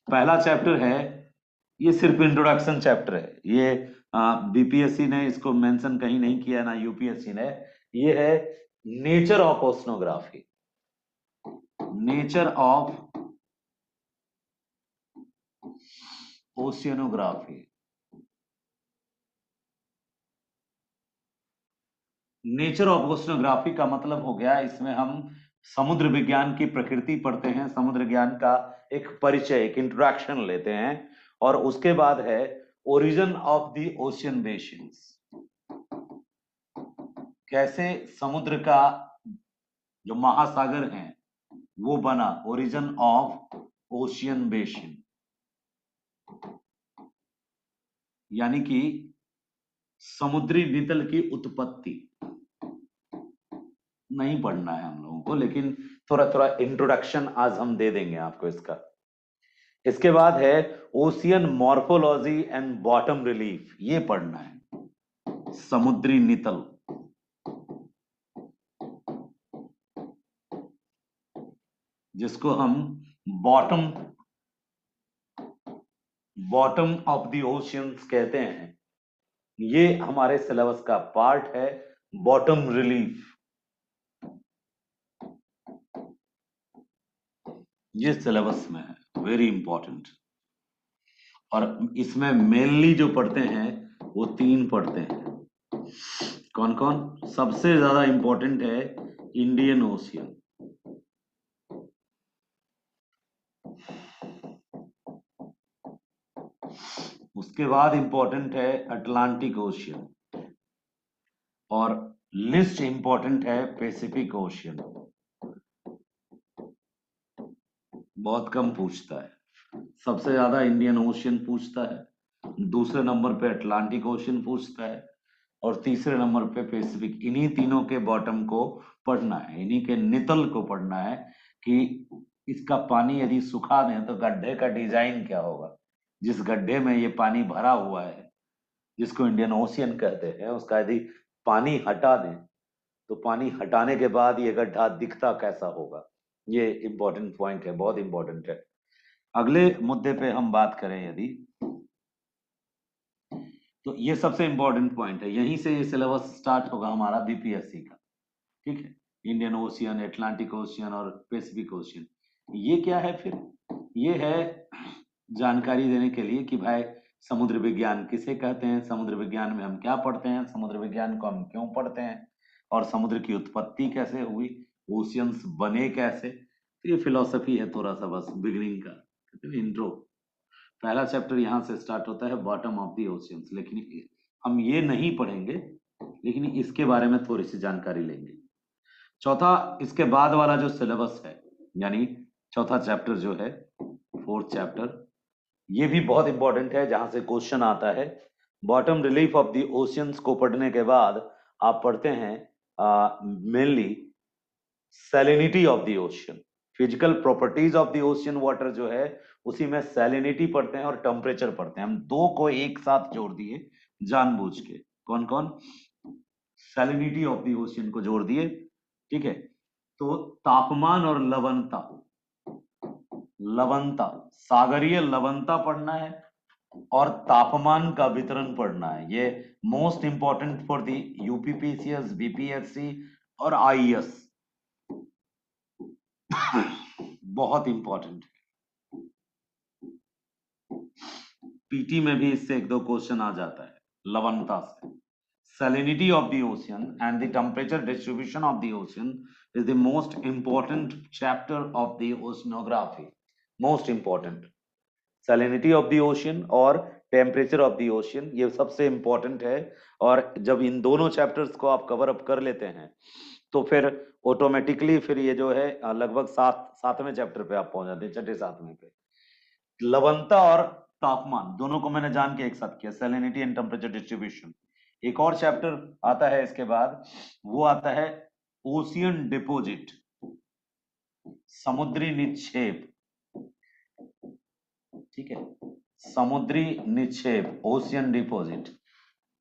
पहला चैप्टर है, ये सिर्फ इंट्रोडक्शन चैप्टर है। ये बीपीएससी ने इसको मेंशन कहीं नहीं किया, ना यूपीएससी ने। ये है nature of oceanography. Nature of oceanography. Nature of oceanography का मतलब हो गया, इसमें हम समुद्र विज्ञान की प्रकृति पढ़ते हैं, समुद्र विज्ञान का एक परिचय, एक इंट्रोडक्शन लेते हैं। और उसके बाद है origin of the ocean basins. कैसे समुद्र का जो महासागर है वो बना, ओरिजिन ऑफ ओशियन बेसिन। यानी कि समुद्री नितल की उत्पत्ति नहीं पढ़ना है हम लोगों को, लेकिन थोड़ा थोड़ा इंट्रोडक्शन आज हम दे देंगे आपको इसका। इसके बाद है ocean morphology and bottom relief, ये पढ़ना है, समुद्री नितल। जिसको हम bottom bottom of the oceans कहते हैं। ये हमारे सिलेबस का पार्ट है, बॉटम रिलीफ। ये सिलेबस में है, वेरी इंपॉर्टेंट। और इसमें मेनली जो पढ़ते हैं वो 3 पढ़ते हैं। कौन कौन? सबसे ज्यादा इंपॉर्टेंट है इंडियन ओशियन, उसके बाद इंपॉर्टेंट है अटलांटिक ओशियन, और लिस्ट इंपॉर्टेंट है पैसिफिक ओशियन। बहुत कम पूछता है। सबसे ज्यादा इंडियन ओशियन पूछता है, दूसरे नंबर पे अटलांटिक ओशियन पूछता है, और तीसरे नंबर पे पैसिफिक। इन्हीं तीनों के बॉटम को पढ़ना है, इन्हीं के नितल को पढ़ना है कि इसका पानी यदि सुखा दें तो गड्ढे का डिजाइन क्या होगा। जिस गड्ढे में ये पानी भरा हुआ है, जिसको इंडियन ओशियन कहते हैं, उसका यदि पानी हटा दें तो पानी हटाने के बाद ये गड्ढा दिखता कैसा होगा। ये इंपॉर्टेंट पॉइंट है, बहुत इंपॉर्टेंट है। अगले मुद्दे पे हम बात करें यदि, तो ये सबसे इंपॉर्टेंट पॉइंट है। यहीं से ये सिलेबस स्टार्ट होगा हमारा बीपीएससी का, ठीक है। इंडियन ओशियन, अटलांटिक ओशियन और पैसिफिक ओशियन। ये क्या है फिर? ये है जानकारी देने के लिए कि भाई समुद्र विज्ञान किसे कहते हैं, समुद्र विज्ञान में हम क्या पढ़ते हैं, समुद्र विज्ञान को हम क्यों पढ़ते हैं, और समुद्र की उत्पत्ति कैसे हुई, ओशियंस बने कैसे। तो ये फिलॉसफी है थोड़ा सा, बस बिगिनिंग का इंट्रो। पहला चैप्टर यहाँ से स्टार्ट होता है, बॉटम ऑफ द ओशियंस। लेकिन हम ये नहीं पढ़ेंगे, लेकिन इसके बारे में थोड़ी सी जानकारी लेंगे। चौथा, इसके बाद वाला जो सिलेबस है, यानी चौथा चैप्टर जो है, 4th चैप्टर, ये भी बहुत इंपॉर्टेंट है, जहां से क्वेश्चन आता है bottom relief of the oceans को पढ़ने के बाद आप पढ़ते हैं mainly salinity of the ocean, physical properties of the ocean water जो है उसी में सैलिनिटी पढ़ते हैं और टेम्परेचर पढ़ते हैं। हम दो को एक साथ जोड़ दिए जानबूझ के। कौन कौन? सैलिनिटी ऑफ द ओशियन को जोड़ दिए, ठीक है। तो तापमान और लवणता, लवणता सागरीय लवणता पढ़ना है और तापमान का वितरण पढ़ना है। ये most important for the UPPCS, BPSC और आईएएस, बहुत इंपॉर्टेंट है। पीटी में भी इससे एक दो क्वेश्चन आ जाता है लवणता से। salinity of the ocean and the temperature distribution of the ocean is the most important chapter of the oceanography, most important। salinity of the ocean और टेम्परेचर ऑफ द ओशियन ये सबसे इंपॉर्टेंट है। और जब इन दोनों चैप्टर्स को आप cover up कर लेते हैं तो फिर ऑटोमेटिकली फिर ये जो है लगभग सातवें चैप्टर पे आप पहुंच जाते हैं, छठे सातवें पे। लवणता और तापमान दोनों को मैंने जान के एक साथ किया, सैलिनिटी एंड टेम्परेचर डिस्ट्रीब्यूशन। एक और चैप्टर आता है इसके बाद, वो आता है ओशियन डिपोजिट, समुद्री निक्षेप, ठीक है, समुद्री निक्षेप, ओशियन डिपोजिट।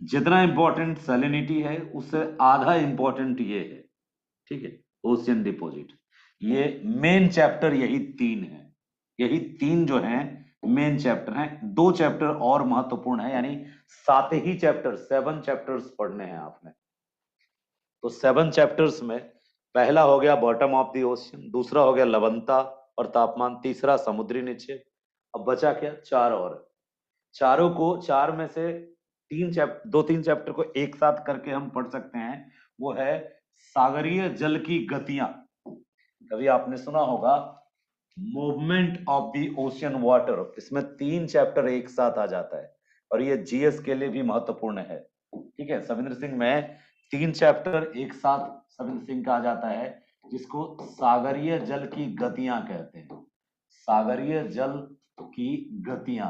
जितना इंपॉर्टेंट सैलिनिटी है उससे आधा इंपॉर्टेंट ये है, ठीक है, ओशियन डिपोजिट। ये मेन चैप्टर यही तीन है, यही तीन जो हैं मेन चैप्टर हैं। दो चैप्टर और महत्वपूर्ण है, यानी 7 ही चैप्टर, 7 चैप्टर्स पढ़ने हैं आपने। तो 7 चैप्टर्स में पहला हो गया बॉटम ऑफ द ओशियन, दूसरा हो गया लवणता और तापमान, तीसरा समुद्री निक्षेप। अब बचा क्या? 4 और। चारों को, 4 में से 2-3 चैप्टर को एक साथ करके हम पढ़ सकते हैं। वो है सागरीय जल की गतियां। कभी आपने सुना होगा movement of the ocean water, इसमें 3 चैप्टर एक साथ आ जाता है और ये जीएस के लिए भी महत्वपूर्ण है, ठीक है। सविंद्र सिंह में 3 चैप्टर एक साथ सविंद्र सिंह का आ जाता है, जिसको सागरीय जल की गतियां कहते हैं, सागरीय जल की गतियां।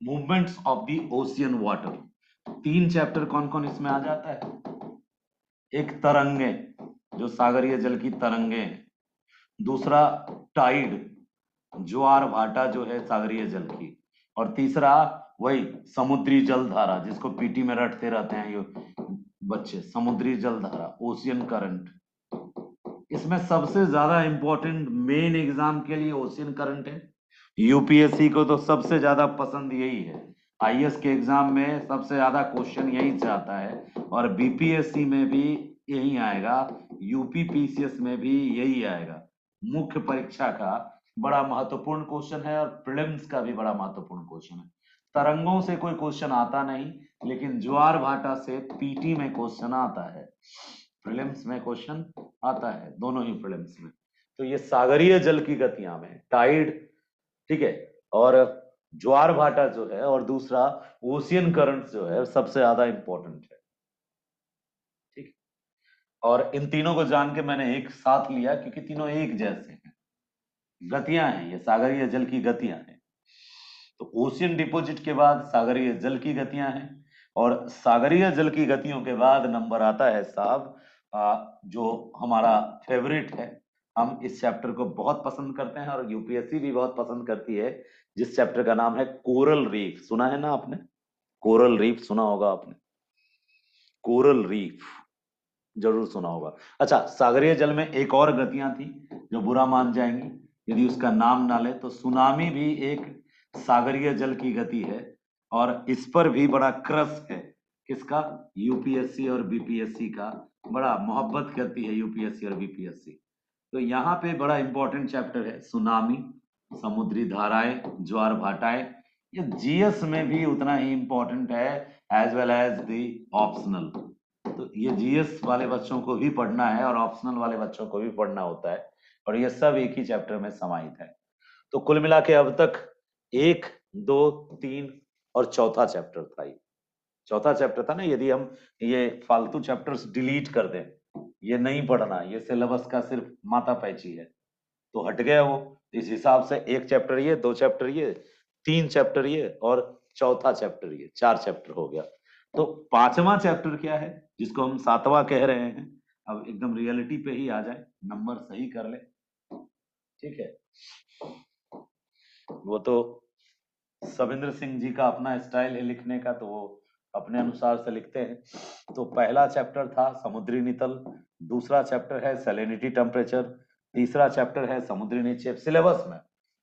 Movements of the ocean water, 3 chapter कौन कौन इसमें आ जाता है? एक तरंगे, जो सागरीय जल की तरंगे हैं। दूसरा टाइड, ज्वार भाटा जो है सागरीय जल की। और तीसरा वही समुद्री जल धारा, जिसको पीटी में रटते रहते हैं ये बच्चे, समुद्री जल धारा, ओशियन करंट। इसमें सबसे ज्यादा इंपॉर्टेंट मेन एग्जाम के लिए ओशियन करंट है। यूपीएससी को तो सबसे ज्यादा पसंद यही है, आईएएस के एग्जाम में सबसे ज्यादा क्वेश्चन यही से आता है, और बीपीएससी में भी यही आएगा, यूपीपीसीएस में भी यही आएगा। मुख्य परीक्षा का बड़ा महत्वपूर्ण क्वेश्चन है और प्रीलिम्स का भी बड़ा महत्वपूर्ण क्वेश्चन है। तरंगों से कोई क्वेश्चन आता नहीं, लेकिन ज्वार भाटा से पीटी में क्वेश्चन आता है, प्रीलिम्स में क्वेश्चन आता है, दोनों ही प्रीलिम्स में। तो ये सागरीय जल की गतियां में टाइड, ठीक है, और ज्वार भाटा जो है, और दूसरा ओशियन करंट जो है, सबसे ज्यादा इंपॉर्टेंट है, ठीक। और इन तीनों को जान के मैंने एक साथ लिया क्योंकि तीनों एक जैसे हैं, गतियां हैं, ये सागरीय जल की गतियां हैं। तो ओशियन डिपोजिट के बाद सागरीय जल की गतियां हैं, और सागरीय जल की गतियों के बाद नंबर आता है साहब जो हमारा फेवरेट है, हम इस चैप्टर को बहुत पसंद करते हैं और यूपीएससी भी बहुत पसंद करती है, जिस चैप्टर का नाम है कोरल रीफ। सुना है ना आपने? कोरल रीफ सुना होगा आपने, कोरल रीफ जरूर सुना होगा। अच्छा, सागरीय जल में एक और गतियां थी जो बुरा मान जाएंगी यदि उसका नाम ना ले, तो सुनामी भी एक सागरीय जल की गति है, और इस पर भी बड़ा क्रस है। किसका? यूपीएससी और बीपीएससी का बड़ा मोहब्बत करती है यूपीएससी और बीपीएससी। तो यहाँ पे बड़ा इंपॉर्टेंट चैप्टर है सुनामी, समुद्री धाराएं, ज्वार भाटाएं। ये जीएस में भी उतना ही इंपॉर्टेंट है as well as the optional. तो ये जीएस वाले बच्चों को भी पढ़ना है और ऑप्शनल वाले बच्चों को भी पढ़ना होता है, और ये सब एक ही चैप्टर में समाहित है। तो कुल मिला के अब तक 1, 2, 3 और चौथा चैप्टर था। ये चौथा चैप्टर था ना। यदि हम ये फालतू चैप्टर्स डिलीट कर दें, ये नहीं पढ़ना, ये सिलेबस का सिर्फ माथा पैची है, तो हट गया वो। इस हिसाब से एक चैप्टर ये, दो चैप्टर ये, तीन चैप्टर ये और चौथा चैप्टर ये, चार चैप्टर हो गया। तो पांचवा चैप्टर क्या है जिसको हम सातवां कह रहे हैं? अब एकदम रियलिटी पे ही आ जाए, नंबर सही कर ले, ठीक है। वो तो सविंद्र सिंह जी का अपना स्टाइल है लिखने का, तो वो अपने अनुसार से लिखते हैं। तो पहला चैप्टर था समुद्री नितल, दूसरा चैप्टर है सैलिनिटी टेम्परेचर, तीसरा चैप्टर है समुद्री निक्षेप सिलेबस में,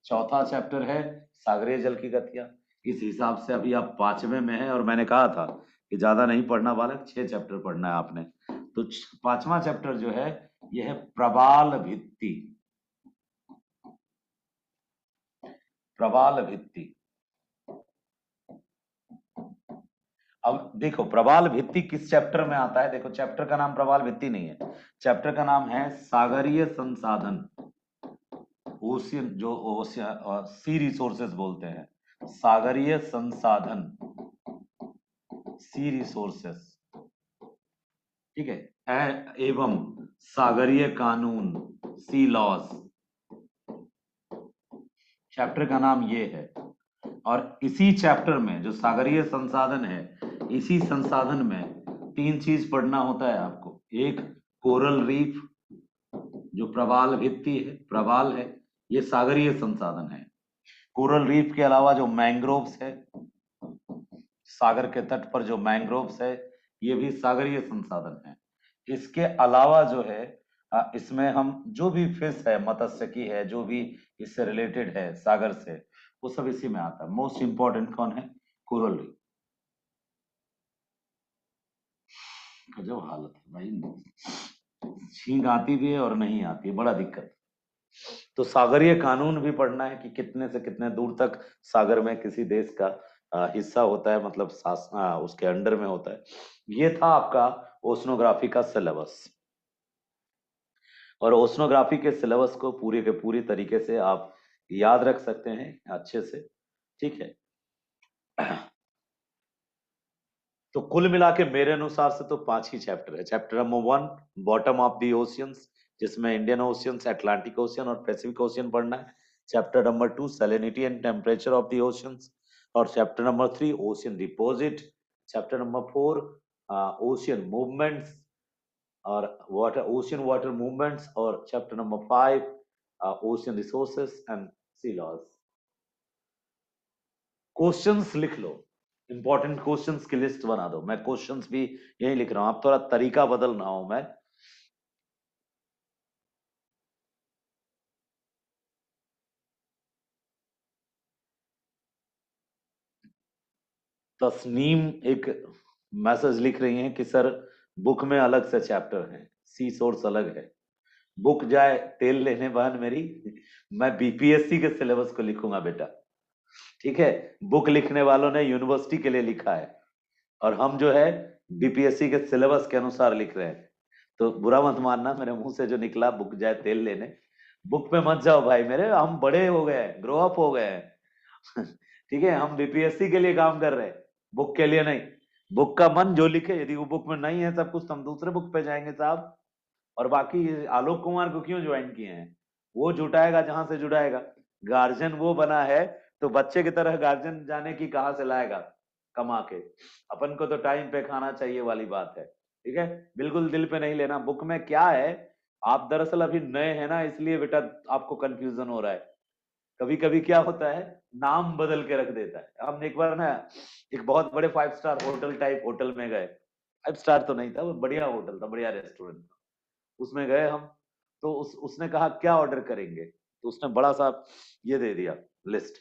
चौथा चैप्टर है सागरीय जल की गतियां। इस हिसाब से अभी आप पांचवें में हैं, और मैंने कहा था कि ज्यादा नहीं पढ़ना बालक, 6 चैप्टर पढ़ना है आपने। तो पांचवा चैप्टर जो है यह है प्रवाल भित्ति। प्रवाल भित्ति। अब देखो प्रवाल भित्ति किस चैप्टर में आता है? देखो चैप्टर का नाम प्रवाल भित्ति नहीं है, चैप्टर का नाम है सागरीय संसाधन। ओशियन, जो ओशियन सी रिसोर्सेस बोलते हैं, सागरीय संसाधन, सी रिसोर्सेस, ठीक है। एवं सागरीय कानून, सी लॉज, चैप्टर का नाम ये है। और इसी चैप्टर में जो सागरीय संसाधन है, इसी संसाधन में तीन चीज पढ़ना होता है आपको। एक कोरल रीफ, जो प्रवाल भित्ति है, प्रवाल है, ये सागरीय संसाधन है। कोरल रीफ के अलावा जो मैंग्रोव्स है, सागर के तट पर जो मैंग्रोव्स है, ये भी सागरीय संसाधन है। इसके अलावा जो है इसमें हम जो भी फिश है, मत्स्यिकी है, जो भी इससे रिलेटेड है सागर से, वो सब इसी में आता है। मोस्ट इंपॉर्टेंट कौन है? Coral reef. गजब हालत है भाई, छींक आती भी है और नहीं आती है, बड़ा दिक्कत। तो सागरीय कानून भी पढ़ना है कि कितने से कितने दूर तक सागर में किसी देश का हिस्सा होता है, मतलब उसके अंडर में होता है। ये था आपका ओशनोग्राफी का सिलेबस। और ओशनोग्राफी के सिलेबस को पूरे के पूरी तरीके से आप याद रख सकते हैं अच्छे से, ठीक है। तो कुल मिला के मेरे अनुसार से तो 5 ही चैप्टर है। Chapter number 1 bottom of the oceans, जिसमें इंडियन ओशियंस, अटलांटिक ओशियन और पैसिफिक ओशियन पढ़ना है। Chapter number 2 salinity and temperature of the oceans. और chapter number 3 ocean deposit. Chapter number 4 ocean movements और वाटर, ओशियन वाटर मूवमेंट्स। और chapter number 5 ocean resources and sea laws. Questions लिख लो, important questions की list बना दो। मैं questions भी यही लिख रहा हूं, आप थोड़ा तरीका बदल रहा हूं मैं। तस्नीम एक मैसेज लिख रही हैं कि सर बुक में अलग से चैप्टर है, सी सोर्स अलग है। बुक जाए तेल लेने बहन मेरी, मैं बीपीएससी के सिलेबस को लिखूंगा बेटा, ठीक है। बुक लिखने वालों ने यूनिवर्सिटी के लिए लिखा है, और हम जो है बीपीएससी के सिलेबस के अनुसार लिख रहे हैं। तो बुरा मत मानना, मेरे मुंह से जो निकला बुक जाए तेल लेने, बुक पे मत जाओ भाई मेरे, हम बड़े हो गए हैं, ग्रो अप हो गए हैं। ठीक है, हम बीपीएससी के लिए काम कर रहे हैं, बुक के लिए नहीं। बुक का मन जो लिखे, यदि वो बुक में नहीं है सब कुछ तो हम दूसरे बुक पे जाएंगे साहब। और बाकी ये आलोक कुमार को क्यों ज्वाइन किए हैं? वो जुटाएगा जहां से जुटाएगा, गार्जियन वो बना है, तो बच्चे की तरह गार्जियन जाने की कहां से लाएगा कमा के। अपन को तो टाइम पे खाना चाहिए वाली बात है, ठीक है। बिल्कुल दिल पे नहीं लेना। बुक में क्या है, आप दरअसल अभी नए हैं ना, इसलिए बेटा आपको कंफ्यूजन हो रहा है। कभी कभी क्या होता है, नाम बदल के रख देता है। हम एक बार ना एक बहुत बड़े 5 स्टार होटल टाइप होटल में गए, 5 स्टार तो नहीं था, वो बढ़िया होटल था, बढ़िया रेस्टोरेंट था। उसमें गए हम, तो उसने कहा क्या ऑर्डर करेंगे, तो उसने बड़ा सा ये दे दिया लिस्ट।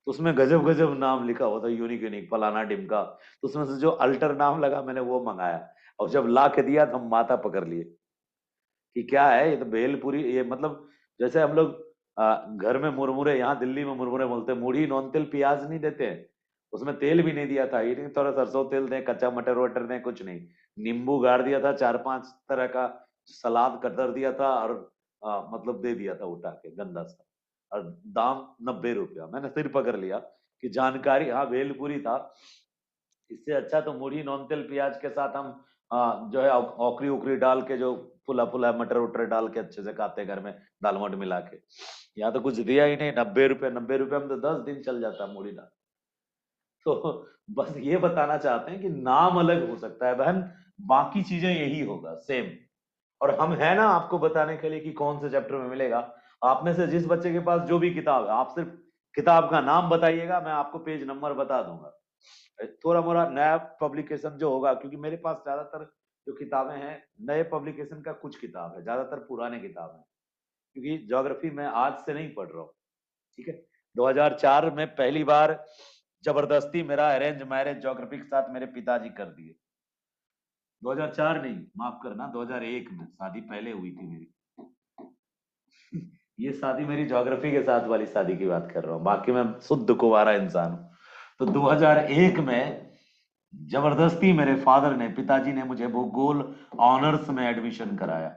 तो उसमें गजब गजब नाम लिखा हुआ था, यूनिक यूनिक फलाना डिमका। तो उसमें से जो अल्टर नाम लगा मैंने वो मंगाया, और जब ला के दिया तो हम माथा पकड़ लिए कि क्या है ये, तो भेलपुरी, ये मतलब जैसे हम लोग घर में मुरमुरे, यहाँ दिल्ली में मुरमुरे बोलते हैं, मुढ़ी नॉन तेल प्याज नहीं देते हैं, उसमें तेल भी नहीं दिया था। ये नहीं थोड़ा सरसों तेल दें, कच्चा मटर वटर दें, कुछ नहीं, नींबू गाड़ दिया था, 4-5 तरह का सलाद कतर दिया था, और मतलब दे दिया था उठा के गंदा सा। और दाम 90 रुपया। मैंने सिर पकड़ लिया कि जानकारी, हाँ भेलपुरी था, इससे अच्छा तो मुढ़ी नॉन तेल प्याज के साथ हम हाँ जो है औकरी उकरी डाल के, जो फुला फुला मटर उटर डाल के अच्छे से खाते हैं घर में, दाल मट मिला के। यहाँ तो कुछ दिया ही नहीं, 90 रुपए, 90 रुपए में तो 10 दिन चल जाता मूड़ी दाल। तो बस ये बताना चाहते हैं कि नाम अलग हो सकता है बहन, बाकी चीजें यही होगा सेम। और हम है ना आपको बताने के लिए कि कौन से चैप्टर में मिलेगा। आप में से जिस बच्चे के पास जो भी किताब है, आप सिर्फ किताब का नाम बताइएगा, मैं आपको पेज नंबर बता दूंगा। थोड़ा मोड़ा नया पब्लिकेशन जो होगा, क्योंकि मेरे पास ज्यादातर जो किताबें हैं नए पब्लिकेशन का कुछ किताब है, ज्यादातर पुराने किताब है, क्योंकि ज्योग्राफी मैं आज से नहीं पढ़ रहा हूँ। ठीक है, 2004 में पहली बार जबरदस्ती मेरा अरेंज मैरिज ज्योग्राफी के साथ मेरे पिताजी कर दिए। 2004 नहीं, माफ करना, 2001 में शादी पहले हुई थी मेरी। ये शादी मेरी ज्योग्राफी के साथ वाली शादी की बात कर रहा हूँ, बाकी मैं शुद्ध कुंवारा इंसान हूँ। तो 2001 में जबरदस्ती मेरे फादर ने, पिताजी ने मुझे भूगोल ऑनर्स में एडमिशन कराया।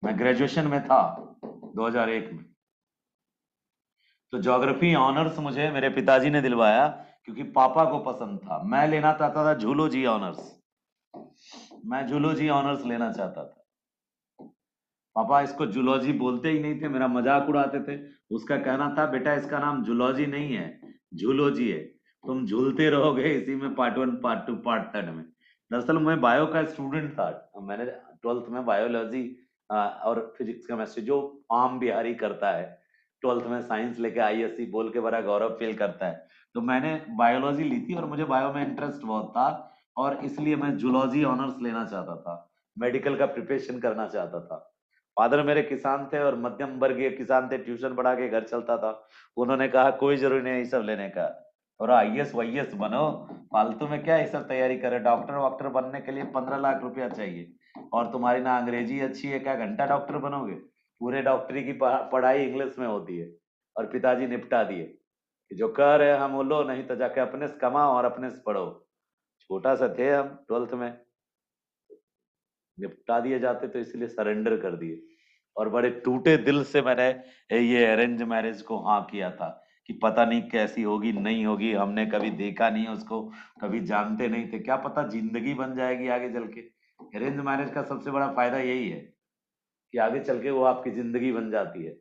मैं ग्रेजुएशन में था 2001 में। तो ज्योग्राफी ऑनर्स मुझे मेरे पिताजी ने दिलवाया, क्योंकि पापा को पसंद था। मैं लेना चाहता था जूलॉजी ऑनर्स, मैं जूलॉजी ऑनर्स लेना चाहता था। पापा इसको जूलॉजी बोलते ही नहीं थे, मेरा मजाक उड़ाते थे। उसका कहना था, बेटा इसका नाम जूलॉजी नहीं है, जूलॉजी है, तुम झूलते रहोगे इसी में, पार्ट 1 पार्ट 2 पार्ट 3 में। दरअसल मैं बायो का स्टूडेंट था, मैंने 12th में बायोलॉजी और फिजिक्स केमिस्ट्री जो आम बिहारी करता है, 12th में साइंस लेके आईएससी बोल के बड़ा गौरव फील करता है। तो मैंने बायोलॉजी ली थी और मुझे बायो में इंटरेस्ट बहुत था, और इसलिए मैं जूलॉजी ऑनर्स लेना चाहता था, मेडिकल का प्रिपरेशन करना चाहता था। फादर मेरे किसान थे और मध्यम वर्गीय किसान थे, ट्यूशन पढ़ा के घर चलता था। उन्होंने कहा कोई जरूरी नहीं ये सब लेने का, और आईएएस वाईएएस बनो, फालतू में क्या ये सब तैयारी करे, डॉक्टर वॉक्टर बनने के लिए 15 लाख रुपया चाहिए, और तुम्हारी ना अंग्रेजी अच्छी है, क्या घंटा डॉक्टर बनोगे। पूरे डॉक्टरी की पढ़ाई इंग्लिश में होती है। और पिताजी निपटा दिए कि जो कर है हम वो लो, नहीं तो जाके अपने से कमाओ और अपने से पढ़ो। छोटा सा थे हम 12th में, निपटा दिए जाते तो इसलिए सरेंडर कर दिए। और बड़े टूटे दिल से मैंने ये अरेंज मैरिज को हाँ किया था, कि पता नहीं कैसी होगी नहीं होगी, हमने कभी देखा नहीं उसको, कभी जानते नहीं थे, क्या पता जिंदगी बन जाएगी आगे चल के। अरेंज मैरिज का सबसे बड़ा फायदा यही है कि आगे चल के वो आपकी जिंदगी बन जाती है।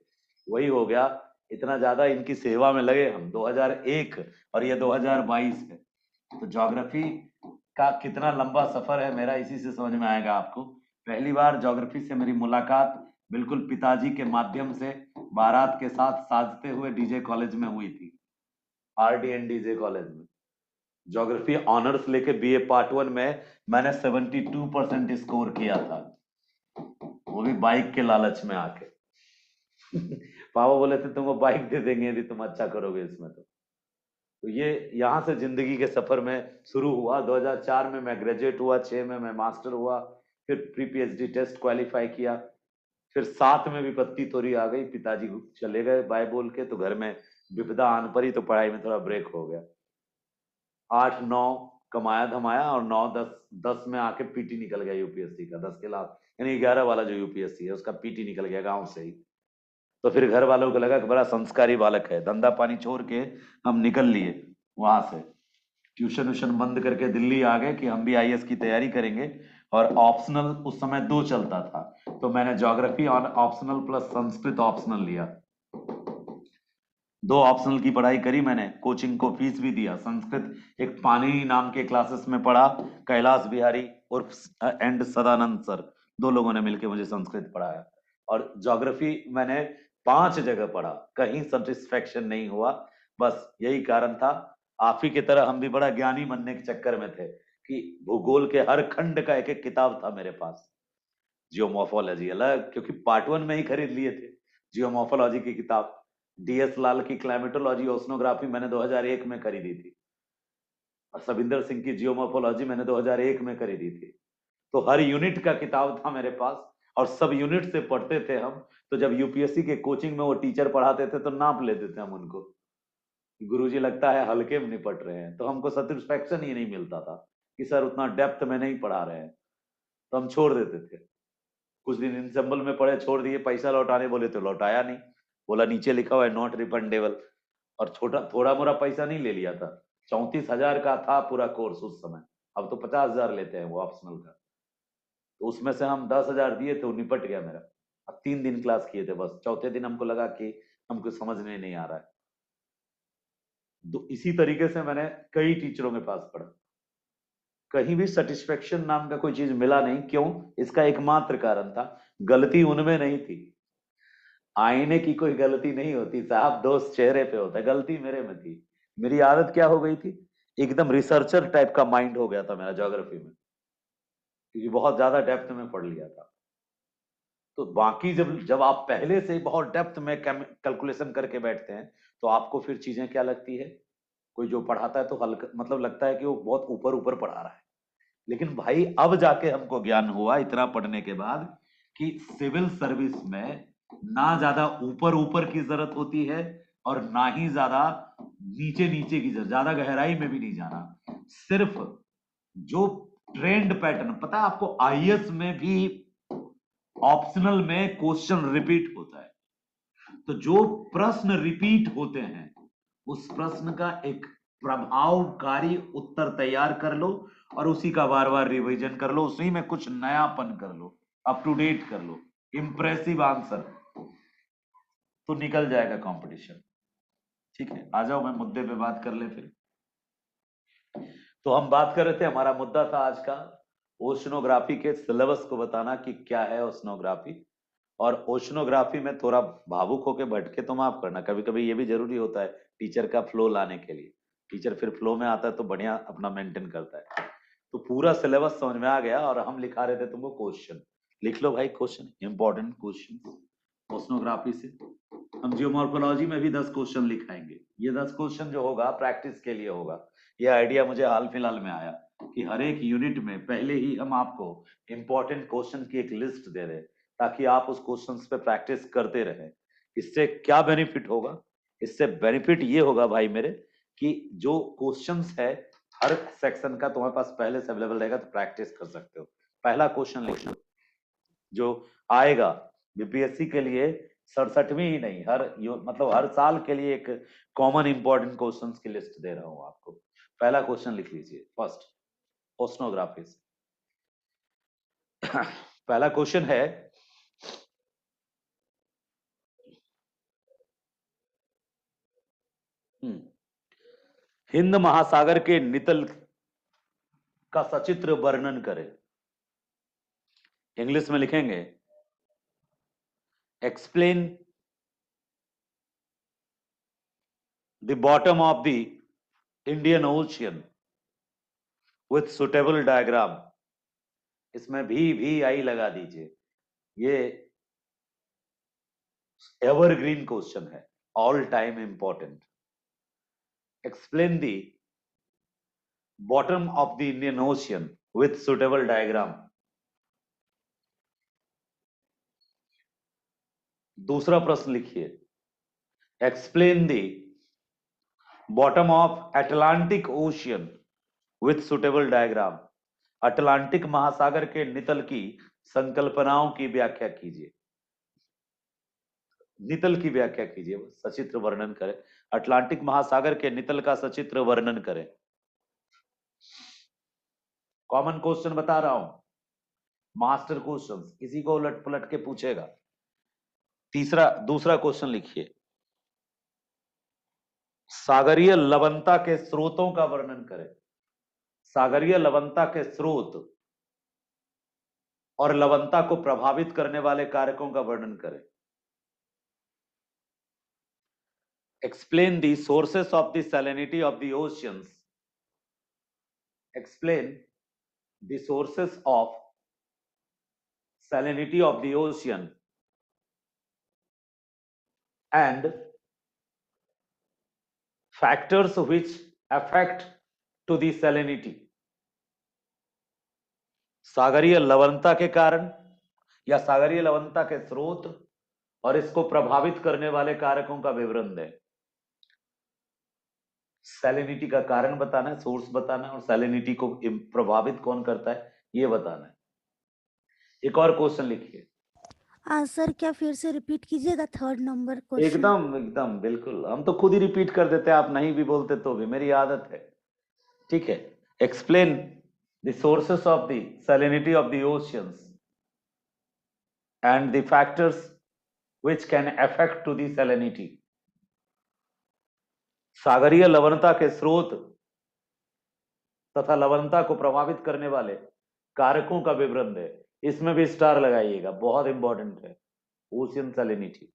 वही हो गया। इतना ज्यादा इनकी सेवा में लगे हम 2001, और ये 2022 है। तो ज्योग्राफी का कितना लंबा सफर है मेरा, इसी से समझ में आएगा आपको। पहली बार ज्योग्राफी से मेरी मुलाकात बिल्कुल पिताजी के माध्यम से बारात के साथ साजते हुए डीजे कॉलेज में हुई थी, आरडीएन डीजे कॉलेज में। ज्योग्राफी ऑनर्स लेके बीए पार्ट 1 में मैंने 72% स्कोर किया था, वो भी बाइक के लालच में आके। पापा बोले थे तुमको बाइक दे देंगे यदि तुम अच्छा करोगे इसमें। तो ये यहाँ से जिंदगी के सफर में शुरू हुआ। 2004 में मैं ग्रेजुएट हुआ, 6 में मैं मास्टर हुआ, फिर प्री पीएचडी टेस्ट क्वालिफाई किया, फिर 7 में विपत्ति थोड़ी आ गई, पिताजी चले गए बाय बोल के, तो घर में विपदा आन पड़ी, तो पढ़ाई में थोड़ा ब्रेक हो गया। 8 9 कमाया धमाया, और 9 10 10 में आके पीटी निकल गया यूपीएससी का, 10 के लाभ यानी 11 वाला जो यूपीएससी है उसका पीटी निकल गया गांव से ही। तो फिर घर वालों को लगा कि बड़ा संस्कारी बालक है, धंधा पानी छोड़ के हम निकल लिए वहां से, ट्यूशन व्यूशन बंद करके दिल्ली आ गए कि हम भी आईएएस की तैयारी करेंगे। और ऑप्शनल उस समय 2 चलता था, तो मैंने ज्योग्राफी और ऑप्शनल प्लस संस्कृत ऑप्शनल लिया। 2 ऑप्शनल की पढ़ाई करी मैंने, कोचिंग को फीस भी दिया। संस्कृत एक पानी नाम के क्लासेस में पढ़ा, कैलाश बिहारी उर्फ एंड सदानंद सर, 2 लोगों ने मिलकर मुझे संस्कृत पढ़ाया। और ज्योग्राफी मैंने 5 जगह पढ़ा, कहीं सेटिस्फेक्शन नहीं हुआ। बस यही कारण था, आप ही की तरह हम भी बड़ा ज्ञानी बनने के चक्कर में थे, कि भूगोल के हर खंड का एक एक किताब था मेरे पास। जियोमॉर्फोलॉजी अलग, क्योंकि पार्ट 1 में ही खरीद लिए थे जियोमॉर्फोलॉजी की किताब। डीएस लाल की क्लाइमेटोलॉजी ओशनोग्राफी मैंने 2001 में खरीदी थी, और सविंदर सिंह की जियोमॉर्फोलॉजी मैंने 2001 में खरीदी थी। तो हर यूनिट का किताब था मेरे पास, और सब यूनिट से पढ़ते थे हम। तो जब यूपीएससी के कोचिंग में वो टीचर पढ़ाते थे तो नाप लेते थे हम उनको, गुरुजी लगता है हल्के में निपट रहे हैं, तो हमको सेटिस्फेक्शन ही नहीं मिलता था कि सर उतना डेप्थ में नहीं पढ़ा रहे हैं, तो हम छोड़ देते थे। कुछ दिन इंसेंबल में पढ़े, छोड़ दिए, पैसा लौटाने बोले तो लौटाया नहीं, बोला नीचे लिखा हुआ है नॉट रिफंडेबल। और छोटा थोड़ा मोड़ा पैसा नहीं ले लिया था, 34,000 का था पूरा कोर्स उस समय। अब तो 50,000 लेते हैं वो ऑप्शनल का। तो उसमें से हम 10,000 दिए थे, वो निपट गया मेरा। अब 3 दिन क्लास किए थे बस, चौथे दिन हमको लगा कि हमको समझ में नहीं आ रहा है। तो इसी तरीके से मैंने कई टीचरों के पास पढ़ा, कहीं भी सेटिस्फेक्शन नाम का कोई चीज मिला नहीं। क्यों? इसका एकमात्र कारण था, गलती उनमें नहीं थी। आईने की कोई गलती नहीं होती साहब, दोस्त चेहरे पे होता है, गलती मेरे में थी। मेरी आदत क्या हो गई थी, एकदम रिसर्चर टाइप का माइंड हो गया था मेरा ज्योग्राफी में, क्योंकि बहुत ज्यादा डेप्थ में पढ़ लिया था। तो बाकी जब जब आप पहले से बहुत डेप्थ में कैलकुलेशन करके बैठते हैं, तो आपको फिर चीजें क्या लगती है, कोई जो पढ़ाता है तो हल्का, मतलब लगता है कि वो बहुत ऊपर ऊपर पढ़ा रहा है। लेकिन भाई अब जाके हमको ज्ञान हुआ इतना पढ़ने के बाद कि सिविल सर्विस में ना ज्यादा ऊपर ऊपर की जरूरत होती है और ना ही ज्यादा नीचे नीचे की जरूरत, ज्यादा गहराई में भी नहीं जाना। सिर्फ जो ट्रेंड पैटर्न पता है आपको, आईएएस में भी ऑप्शनल में क्वेश्चन रिपीट होता है, तो जो प्रश्न रिपीट होते हैं उस प्रश्न का एक प्रभावकारी उत्तर तैयार कर लो और उसी का बार बार रिवीजन कर लो, उसी में कुछ नयापन कर लो, अप टू डेट कर लो, इंप्रेसिव आंसर, तो निकल जाएगा कंपटीशन। ठीक है, आ जाओ मैं मुद्दे पे बात कर ले फिर। तो हम बात कर रहे थे, हमारा मुद्दा था आज का ओशनोग्राफी के सिलेबस को बताना कि क्या है ओशनोग्राफी। और ओशनोग्राफी में थोड़ा भावुक होके भटके तो माफ करना, कभी कभी ये भी जरूरी होता है टीचर का फ्लो लाने के लिए। टीचर फिर फ्लो में आता है तो बढ़िया अपना मेंटेन करता है। तो पूरा सिलेबस समझ में आ गया और हम लिखा रहे थे तुमको क्वेश्चन। लिख लो भाई क्वेश्चन, इंपॉर्टेंट क्वेश्चन ओशनोग्राफी से। हम जियोमॉर्फोलॉजी में भी 10 क्वेश्चन लिखाएंगे। ये 10 क्वेश्चन जो होगा प्रैक्टिस के लिए होगा। ये आइडिया मुझे हाल फिलहाल में आया कि हर एक यूनिट में पहले ही हम आपको इंपॉर्टेंट क्वेश्चन की एक लिस्ट दे दें, ताकि आप उस क्वेश्चंस पे प्रैक्टिस करते रहें। इससे क्या बेनिफिट होगा? इससे बेनिफिट ये होगा भाई मेरे कि जो क्वेश्चंस है हर सेक्शन का तुम्हारे पास पहले से अवेलेबल रहेगा, तो प्रैक्टिस कर सकते हो। पहला क्वेश्चन लिख लो जो आएगा बीपीएससी के लिए, 67वीं ही नहीं, मतलब हर साल के लिए एक कॉमन इंपॉर्टेंट क्वेश्चंस की लिस्ट दे रहा हूं आपको। पहला क्वेश्चन लिख लीजिए, फर्स्ट ओशनोग्राफी से। पहला क्वेश्चन है, हिंद महासागर के नितल का सचित्र वर्णन करें। इंग्लिश में लिखेंगे, explain the bottom of the Indian ocean with suitable diagram. इसमें भी आई लगा दीजिए, ये एवरग्रीन क्वेश्चन है, all time important. Explain the bottom of the Indian ocean with suitable diagram. दूसरा प्रश्न लिखिए, explain the bottom of Atlantic ocean with suitable diagram. Atlantic महासागर के नितल की संकल्पनाओं की व्याख्या कीजिए। नितल की व्याख्या कीजिए, सचित्र वर्णन करें। अटलांटिक महासागर के नितल का सचित्र वर्णन करें। कॉमन क्वेश्चन बता रहा हूं, मास्टर क्वेश्चन, किसी को उलट पुलट के पूछेगा। दूसरा क्वेश्चन लिखिए, सागरीय लवणता के स्रोतों का वर्णन करें। सागरीय लवणता के स्रोत और लवणता को प्रभावित करने वाले कारकों का वर्णन करें। Explain the sources of the salinity of the oceans. Explain the sources of salinity of the ocean and factors which affect to the salinity. सागरीय लवणता के कारण या सागरीय लवणता के स्रोत और इसको प्रभावित करने वाले कारकों का विवरण दें। सैलिनिटी का कारण बताना है, सोर्स बताना है, और सैलिनिटी को प्रभावित कौन करता है ये बताना है। एक और क्वेश्चन लिखिए। सर क्या फिर से रिपीट कीजिएगा थर्ड नंबर क्वेश्चन? एकदम एकदम बिल्कुल, हम तो खुद ही रिपीट कर देते हैं, आप नहीं भी बोलते तो भी, मेरी आदत है। ठीक है, explain the sources of the salinity of the oceans and the factors which can affect to the salinity. सागरीय लवणता के स्रोत तथा लवणता को प्रभावित करने वाले कारकों का विवरण दे। इसमें भी स्टार लगाइएगा, बहुत इंपॉर्टेंट है। Ocean salinity.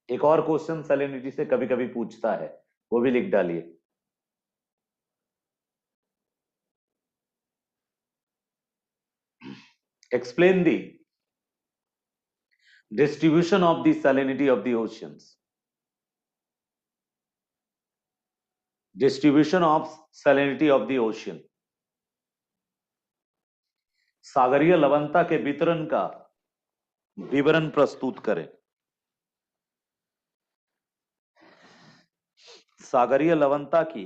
एक और क्वेश्चन सैलिनिटी से कभी कभी पूछता है, वो भी लिख डालिए। Explain the distribution of the salinity of the oceans. Distribution of salinity of the ocean. सागरीय लवणता के वितरण का विवरण प्रस्तुत करें। सागरीय लवणता के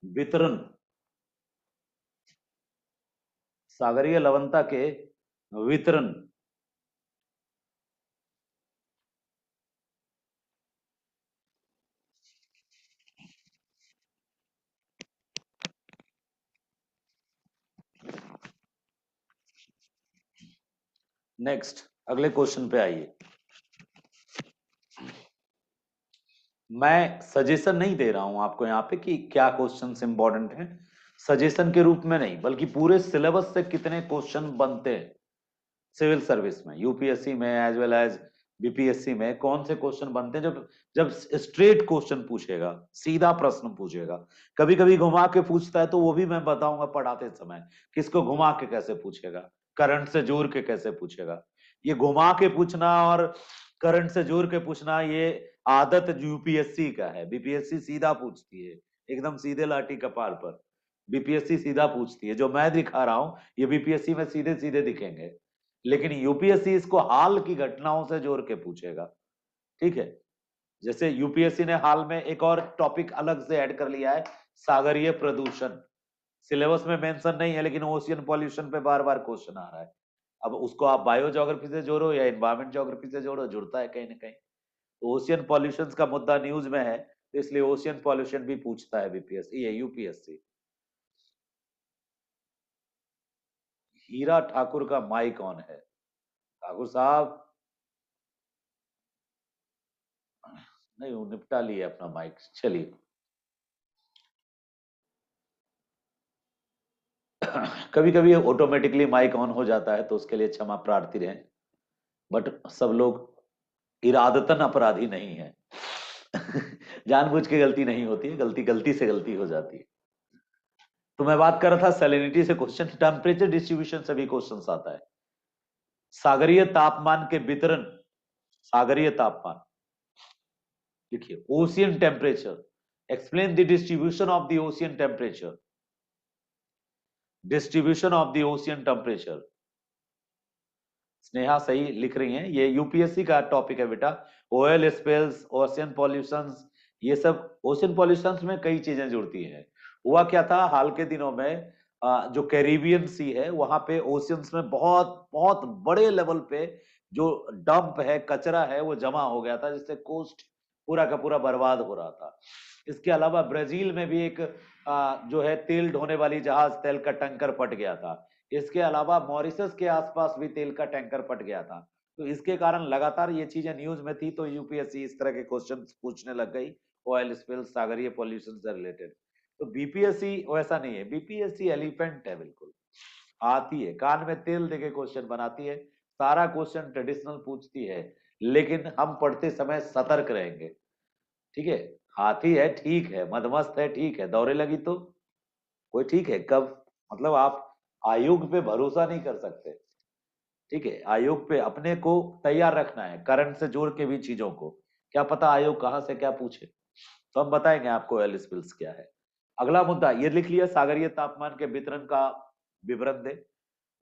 वितरण, सागरीय लवणता के वितरण नेक्स्ट, अगले क्वेश्चन पे आइए। मैं सजेशन नहीं दे रहा हूं आपको यहाँ पे कि क्या क्वेश्चंस इंपॉर्टेंट हैं, सजेशन के रूप में नहीं, बल्कि पूरे सिलेबस से कितने क्वेश्चन बनते हैं सिविल सर्विस में, यूपीएससी में एज वेल एज बीपीएससी में कौन से क्वेश्चन बनते हैं जब जब स्ट्रेट क्वेश्चन पूछेगा, सीधा प्रश्न पूछेगा। कभी कभी घुमा के पूछता है तो वो भी मैं बताऊंगा पढ़ाते समय, किसको घुमा के कैसे पूछेगा, करंट से जोड़ के कैसे पूछेगा। ये घुमा के पूछना और करंट से जोड़ के पूछना ये आदत यूपीएससी का है। बीपीएससी सीधा पूछती है, एकदम सीधे लाठी कपार पर। बीपीएससी सीधा पूछती है, जो मैं दिखा रहा हूं ये बीपीएससी में सीधे सीधे दिखेंगे, लेकिन यूपीएससी इसको हाल की घटनाओं से जोड़ के पूछेगा। ठीक है, जैसे यूपीएससी ने हाल में एक और टॉपिक अलग से ऐड कर लिया है, सागरीय प्रदूषण। सिलेबस में मेंशन नहीं है, लेकिन ओशियन पॉल्यूशन पे बार बार क्वेश्चन आ रहा है। अब उसको आप बायो ज्योग्राफी से जोड़ो या एनवायरमेंट ज्योग्राफी से जोड़ो, जुड़ता है कहीं ना कहीं। तो ओशियन पॉल्यूशन का मुद्दा न्यूज में है, तो इसलिए ओशियन पॉल्यूशन भी पूछता है बीपीएससी, ये यूपीएससी। हीरा ठाकुर का माइक ऑन है, ठाकुर साहब। नहीं, वो निपटा लिए अपना माइक, चलिए। कभी कभी ऑटोमेटिकली माइक ऑन हो जाता है, तो उसके लिए क्षमा प्रार्थी रहें, बट सब लोग इरादतन अपराधी नहीं है। जानबूझ के गलती नहीं होती है, गलती गलती से गलती हो जाती है। तो मैं बात कर रहा था सैलिनिटी से क्वेश्चन, टेम्परेचर डिस्ट्रीब्यूशन से भी क्वेश्चन आता है। सागरीय तापमान के वितरण, सागरीय तापमान देखिए, ocean temperature, explain the distribution of the ocean temperature, distribution of the ocean temperature. Sneha सही लिख रही हैं, ये यूपीएससी का टॉपिक है बेटा। ऑयल स्पेल्स, ओशियन पॉल्यूशंस, ये सब ओशियन पॉल्यूशंस में कई चीजें जुड़ती हैं। हुआ क्या था हाल के दिनों में, जो कैरिबियन सी है वहां पे ओशियंस में बहुत बहुत बड़े लेवल पे जो डंप है, कचरा है, वो जमा हो गया था, जिससे कोस्ट पूरा का पूरा बर्बाद हो रहा था। इसके अलावा ब्राजील में भी एक जो है तेल ढोने वाली जहाज, तेल का टैंकर पट गया था। इसके अलावा मॉरिशस के आसपास भी तेल का टैंकर पट गया था। तो इसके कारण लगातार ये चीजें न्यूज में थी, तो यूपीएससी इस तरह के क्वेश्चन पूछने लग गई, ऑयल स्पिल, सागरीय पॉल्यूशन से रिलेटेड। तो बीपीएससी वैसा नहीं है, बीपीएससी एलिफेंट है, बिल्कुल आती है, कान में तेल देके क्वेश्चन बनाती है, सारा क्वेश्चन ट्रेडिशनल पूछती है, लेकिन हम पढ़ते समय सतर्क रहेंगे। ठीक है, हाथी है ठीक है, मदमस्त है ठीक है, दौड़े लगी तो कोई ठीक है कब, मतलब आप आयोग पे भरोसा नहीं कर सकते। ठीक है, आयोग पे अपने को तैयार रखना है, करंट से जोड़ के भी चीजों को, क्या पता आयोग कहां से क्या पूछे। तो हम बताएंगे आपको ऑयल स्पिल्स क्या है। अगला मुद्दा ये लिख लिया, सागरीय तापमान के वितरण का विवरण दे,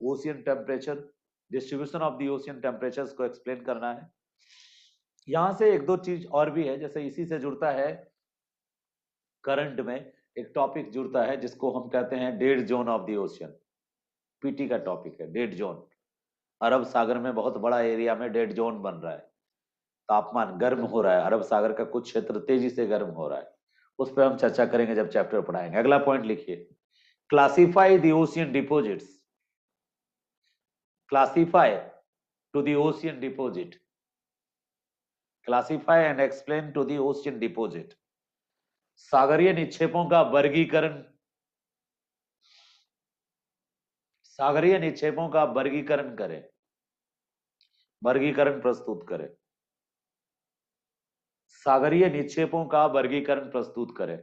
ocean temperature, distribution of the ocean temperatures को एक्सप्लेन करना है। यहां से एक दो चीज और भी है, जैसे इसी से जुड़ता है, करंट में एक टॉपिक जुड़ता है जिसको हम कहते हैं dead zone of the ocean. PT का टॉपिक है डेड जोन। अरब सागर में बहुत बड़ा एरिया में डेड जोन बन रहा है। तापमान गर्म हो रहा है, अरब सागर का कुछ क्षेत्र तेजी से गर्म हो रहा है, उस पर हम चर्चा करेंगे जब चैप्टर पढ़ाएंगे। अगला पॉइंट लिखिए, classify the ocean deposits, classify to the ocean deposit, classify and explain to the ocean deposit. सागरीय निक्षेपों का वर्गीकरण, सागरीय निक्षेपों का वर्गीकरण करें, वर्गीकरण प्रस्तुत करें, सागरीय निक्षेपों का वर्गीकरण प्रस्तुत करें।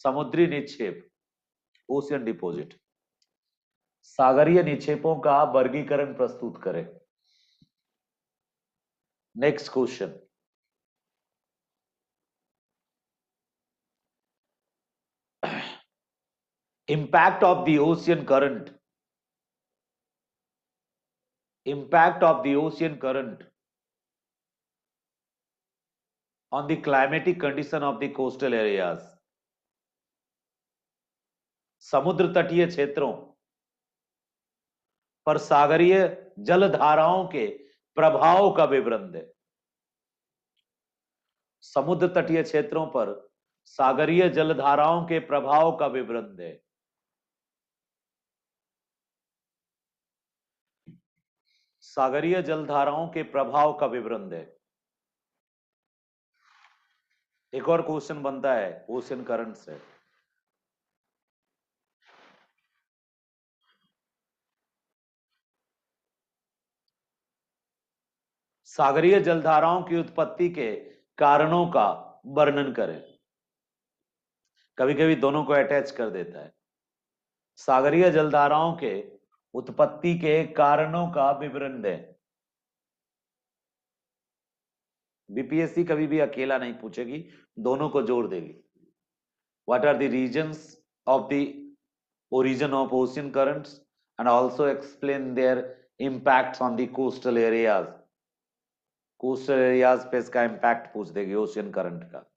समुद्री निक्षेप, ओशियन डिपोजिट, सागरीय निक्षेपों का वर्गीकरण प्रस्तुत करें। Next question, impact of the ocean current, impact of the ocean current on the climatic condition of the coastal areas, समुद्र तटीय क्षेत्रों पर सागरीय जलधाराओं के प्रभाव का विवरण दें। समुद्र तटीय क्षेत्रों पर सागरीय जलधाराओं के प्रभाव का विवरण दें। सागरीय जलधाराओं के प्रभाव का विवरण दें। एक और क्वेश्चन बनता है ओशियन करंट से, सागरीय जलधाराओं की उत्पत्ति के कारणों का वर्णन करें। कभी कभी दोनों को अटैच कर देता है। सागरीय जलधाराओं के उत्पत्ति के कारणों का विवरण दें। बीपीएससी कभी भी अकेला नहीं पूछेगी, दोनों को जोड़ देगी। What are the reasons of the origin of ocean currents and also explain their impacts on the coastal areas. Coastal areas पे इसका इंपैक्ट पूछ देगी ओशियन करंट का।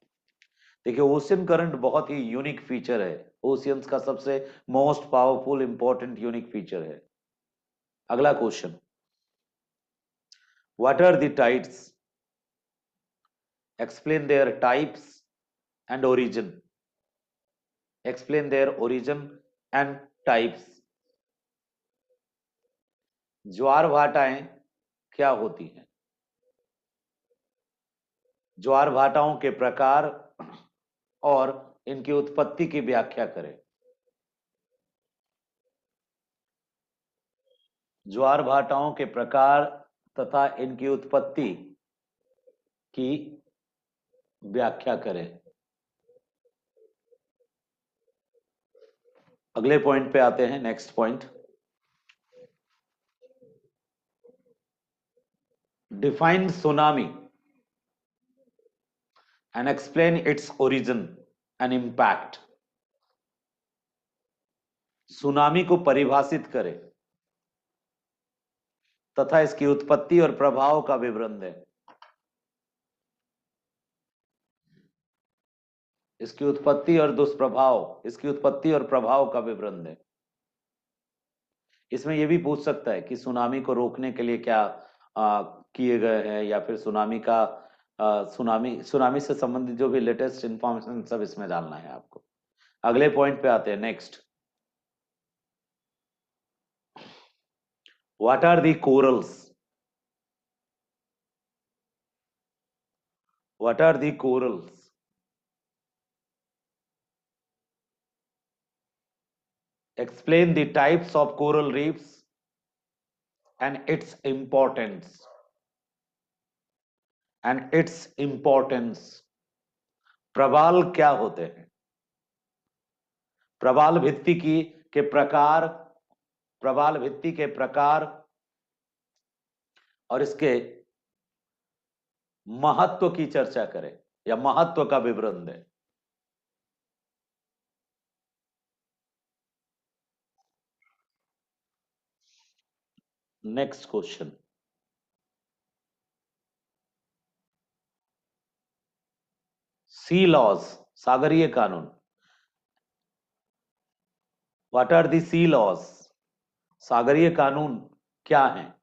देखिए ओशियन करंट बहुत ही यूनिक फीचर है, ओशियंस का सबसे most powerful important unique feature है। अगला question, what are the tides, explain their types and origin, explain their origin and types। ज्वार भाटाएं क्या होती हैं, ज्वार भाटाओं के प्रकार और इनकी उत्पत्ति की व्याख्या करें। ज्वार भाटाओं के प्रकार तथा इनकी उत्पत्ति की व्याख्या करें। अगले पॉइंट पे आते हैं, next point, define tsunami and explain its origin and impact। Tsunami को परिभाषित करें तथा इसकी उत्पत्ति और प्रभाव का विवरण दें। इसकी उत्पत्ति और दुष्प्रभाव, इसकी उत्पत्ति और प्रभाव का विवरण दें। इसमें यह भी पूछ सकता है कि सुनामी को रोकने के लिए क्या किए गए हैं, या फिर सुनामी का सुनामी से संबंधित जो भी लेटेस्ट इंफॉर्मेशन सब इसमें डालना है आपको। अगले पॉइंट पे आते हैं, next, what are the corals, what are the corals, explain the types of coral reefs and its importance, and its importance। प्रवाल क्या होते हैं, प्रवाल भित्ति की के प्रकार, प्रवाल भित्ति के प्रकार और इसके महत्व की चर्चा करें या महत्व का विवरण दें। नेक्स्ट क्वेश्चन, सी लॉज, सागरीय कानून। What are the sea laws, सागरीय कानून क्या हैं।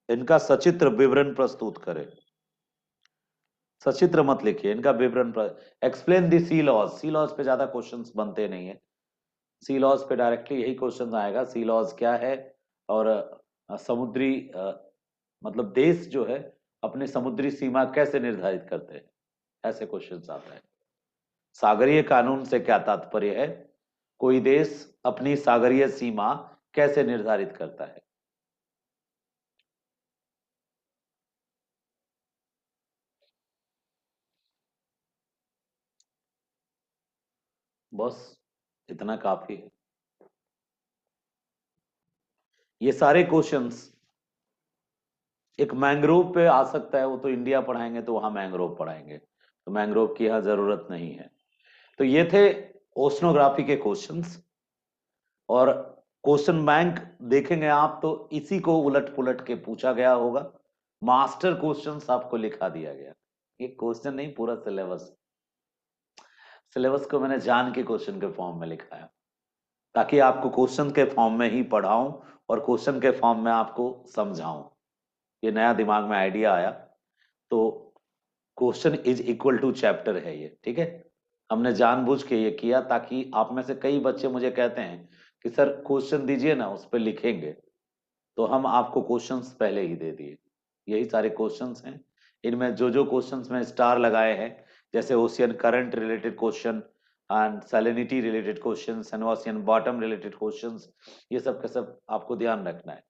इनका सचित्र विवरण प्रस्तुत करें। सचित्र मत लिखिए, इनका विवरण। Explain the sea laws. Sea laws पे ज्यादा क्वेश्चंस बनते नहीं है। सी लॉज पे डायरेक्टली यही क्वेश्चन आएगा, सी लॉज क्या है, और समुद्री मतलब देश जो है अपनी समुद्री सीमा कैसे निर्धारित करते हैं, ऐसे क्वेश्चंस आता है। सागरीय कानून से क्या तात्पर्य है, कोई देश अपनी सागरीय सीमा कैसे निर्धारित करता है। बस इतना काफी है। ये सारे क्वेश्चंस एक मैंग्रोव पे आ सकता है, वो तो इंडिया पढ़ाएंगे तो वहां मैंग्रोव पढ़ाएंगे, तो मैंग्रोव की यहां जरूरत नहीं है। तो ये थे ओशनोग्राफी के क्वेश्चंस। और क्वेश्चन बैंक देखेंगे आप तो इसी को उलट पुलट के पूछा गया होगा। मास्टर क्वेश्चंस आपको लिखा दिया गया, ये क्वेश्चन नहीं, पूरा सिलेबस। सिलेबस को मैंने जान के क्वेश्चन के फॉर्म में लिखा है, ताकि आपको क्वेश्चन के फॉर्म में ही पढ़ाऊं और क्वेश्चन के फॉर्म में आपको समझाऊं। ये नया दिमाग में आइडिया आया। तो question is equal to chapter है ये, ठीक है। हमने जानबूझ के ये किया ताकि आप में से कई बच्चे मुझे कहते हैं कि सर क्वेश्चन दीजिए ना, उस पर लिखेंगे। तो हम आपको क्वेश्चंस पहले ही दे दिए। यही सारे क्वेश्चंस हैं। इनमें जो जो क्वेश्चंस में स्टार लगाए हैं, जैसे ocean current related question and salinity related questions and ocean bottom related questions, ये सब का सब आपको ध्यान रखना है।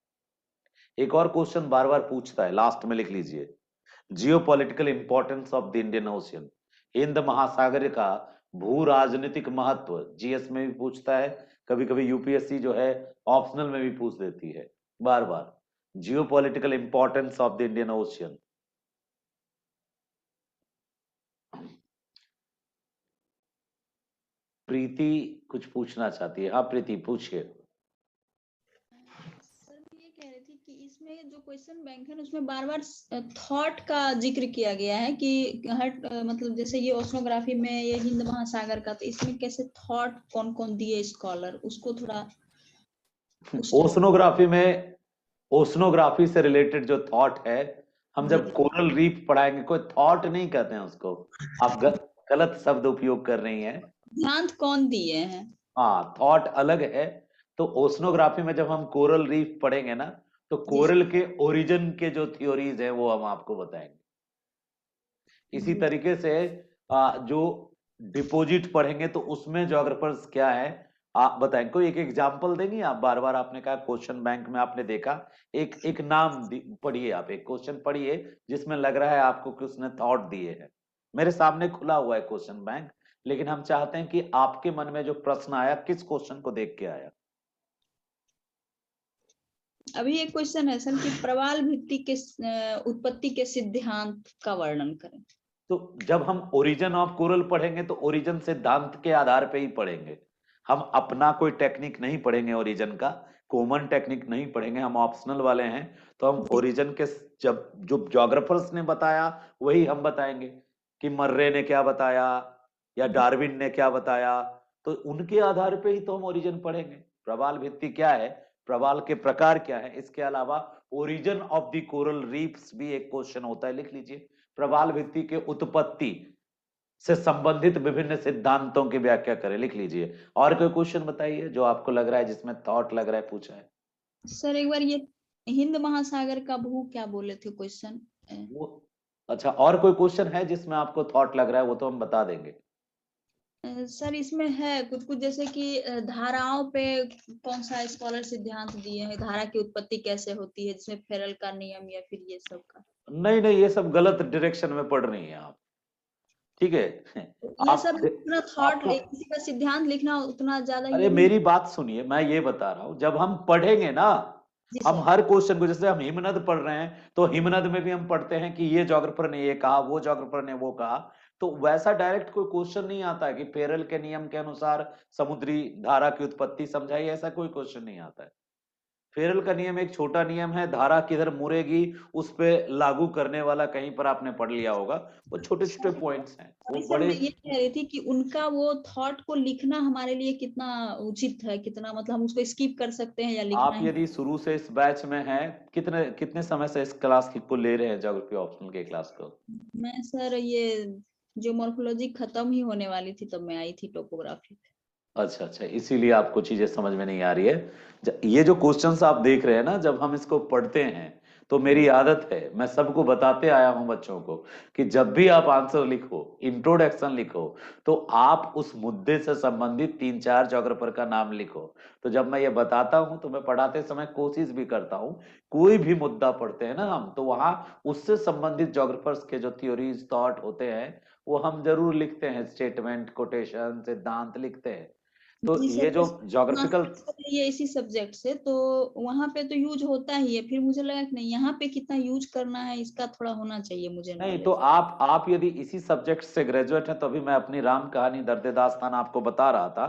एक और क्वेश्चन बार बार पूछता है, लास्ट में लिख लीजिए, geopolitical importance of the Indian ocean. Hind महासागर का भू राजनीतिक महत्व जीएस में भी पूछता है, कभी कभी यूपीएससी जो है ऑप्शनल में भी पूछ देती है बार बार, geopolitical importance of the Indian ocean. Preeti कुछ पूछना चाहती है। हाँ प्रीति पूछिए। सर मैं ये कह रही थी कि इसमें जो क्वेश्चन बैंक है ना, उसमें बार बार थॉट का जिक्र किया गया है कि हर मतलब जैसे ये ओशनोग्राफी में ये हिंद महासागर का, तो इसमें कैसे थॉट कौन कौन दिए स्कॉलर, उसको थोड़ा उस ओशनोग्राफी में, ओशनोग्राफी से रिलेटेड जो थॉट है, हम जी जब कोरल रीफ पढ़ाएंगे, कोई थॉट नहीं कहते हैं उसको। आप गलत शब्द उपयोग कर रही हैं। सिद्धांत कौन दिए हैं। हाँ, थॉट अलग है। तो ओशनोग्राफी में जब हम कोरल रीफ पढ़ेंगे ना, तो जी कोरल के ओरिजिन के जो थ्योरीज हैं वो हम आपको बताएंगे। इसी जी तरीके से जो डिपॉजिट पढ़ेंगे तो उसमें जोग्राफर्स क्या है आप बताएं। कोई एक एग्जांपल देंगी आप? बार बार आपने कहा क्वेश्चन बैंक में आपने देखा, एक एक नाम पढ़िए, आप एक क्वेश्चन पढ़िए जिसमें लग रहा है आपको कि उसने थॉट दिए हैं। मेरे सामने खुला हुआ है क्वेश्चन बैंक, लेकिन हम चाहते हैं कि आपके मन में जो प्रश्न आया किस क्वेश्चन को देख के आया। अभी एक क्वेश्चन है सर कि प्रवाल भित्ति के उत्पत्ति के सिद्धांत का वर्णन करें। तो जब हम ओरिजिन ऑफ कोरल पढ़ेंगे तो ओरिजिन सिद्धांत के आधार पे ही पढ़ेंगे। हम अपना कोई टेक्निक नहीं पढ़ेंगे, ओरिजिन का कॉमन टेक्निक नहीं पढ़ेंगे, हम ऑप्शनल वाले हैं। तो हम ओरिजिन के जब जो जोग्राफर्स ने बताया वही हम बताएंगे, कि मर्रे ने क्या बताया या डार्विन ने क्या बताया, तो उनके आधार पे ही तो हम ओरिजिन पढ़ेंगे। प्रवाल भित्ति क्या है, प्रवाल के प्रकार क्या है, इसके अलावा origin of the coral reefs भी एक क्वेश्चन होता है, लिख लीजिए। प्रवाल भित्ति के उत्पत्ति से संबंधित विभिन्न सिद्धांतों की व्याख्या करें, लिख लीजिए। और कोई क्वेश्चन बताइए जो आपको लग रहा है, जिसमें थॉट लग रहा है पूछा है। सर एक बार ये हिंद महासागर का भू क्या बोले थे क्वेश्चन। वो अच्छा, और कोई क्वेश्चन है जिसमें आपको थॉट लग रहा है? वो तो हम बता देंगे। सर इसमें है कुछ कुछ, जैसे कि धाराओं पे कौन सा स्कॉलर सिद्धांत दिए हैं, धारा की उत्पत्ति कैसे होती है, जिसमें फेरल का नियम या फिर ये सब का। नहीं नहीं, ये सब गलत डायरेक्शन में पढ़ रही हैं आप, ठीक है। ये आप सब उतना थॉट, आपको, किसी का सिद्धांत लिखना उतना ज्यादा अरे ये नहीं। मेरी बात सुनिए, मैं ये बता रहा हूं, जब हम पढ़ेंगे ना, जी हम सर। हर क्वेश्चन को, जैसे हम हिमनद पढ़ रहे हैं तो हिमनद में भी हम पढ़ते हैं कि ये जोग्राफर ने ये कहा, वो जोग्राफर ने वो कहा। तो वैसा डायरेक्ट कोई क्वेश्चन नहीं आता है कि पेरल के नियम के अनुसार समुद्री धारा की उत्पत्ति समझाइए, ऐसा कोई क्वेश्चन नहीं आता है। फेरल का नियम एक छोटा नियम है, धारा किधर मुड़ेगी उस पे लागू करने वाला कहीं पर आपने पढ़ लिया होगा। वो छोटे छोटे पॉइंट्स हैं, वो अभी सर बड़े। मैं ये कह रही थी कि उनका वो थॉट को लिखना हमारे लिए कितना उचित है, कितना मतलब हम उसको स्किप कर सकते हैं या लिखना आप ही। यदि शुरू से इस बैच में हैं, कितने कितने समय से इस क्लास को ले रहे हैं, ज्योग्राफी ऑप्शनल के क्लास को? मैं सर ये जो मॉर्फोलॉजी खत्म ही होने वाली थी तब मैं आई थी टोपोग्राफी पे। अच्छा अच्छा, इसीलिए आपको चीजें समझ में नहीं आ रही है। ये जो क्वेश्चंस आप देख रहे हैं ना, जब हम इसको पढ़ते हैं तो मेरी आदत है, मैं सबको बताते आया हूं बच्चों को, कि जब भी आप आंसर लिखो, इंट्रोडक्शन लिखो, तो आप उस मुद्दे से संबंधित 3-4 ज्योग्राफर का नाम लिखो। तो जब मैं ये बताता हूं तो मैं पढ़ाते समय कोशिश भी करता हूं, कोई भी मुद्दा पढ़ते हैं ना हम, तो वहां उससे संबंधित ज्योग्राफर्स के जो थ्योरीज थॉट होते हैं वो हम जरूर लिखते हैं, स्टेटमेंट, कोटेशन, सिद्धांत लिखते हैं। तो जी ये सर, जो जैसे ज्योग्राफिकल, मास्टर्स कर रही है इसी सब्जेक्ट से तो वहां पे तो यूज होता ही है, फिर मुझे लगा कि नहीं यहाँ पे कितना यूज करना है इसका थोड़ा होना चाहिए मुझे नहीं तो नॉलेज। आप यदि इसी सब्जेक्ट से ग्रेजुएट हैं, तो अभी मैं अपनी राम कहानी दर्द दास्तान आपको बता रहा था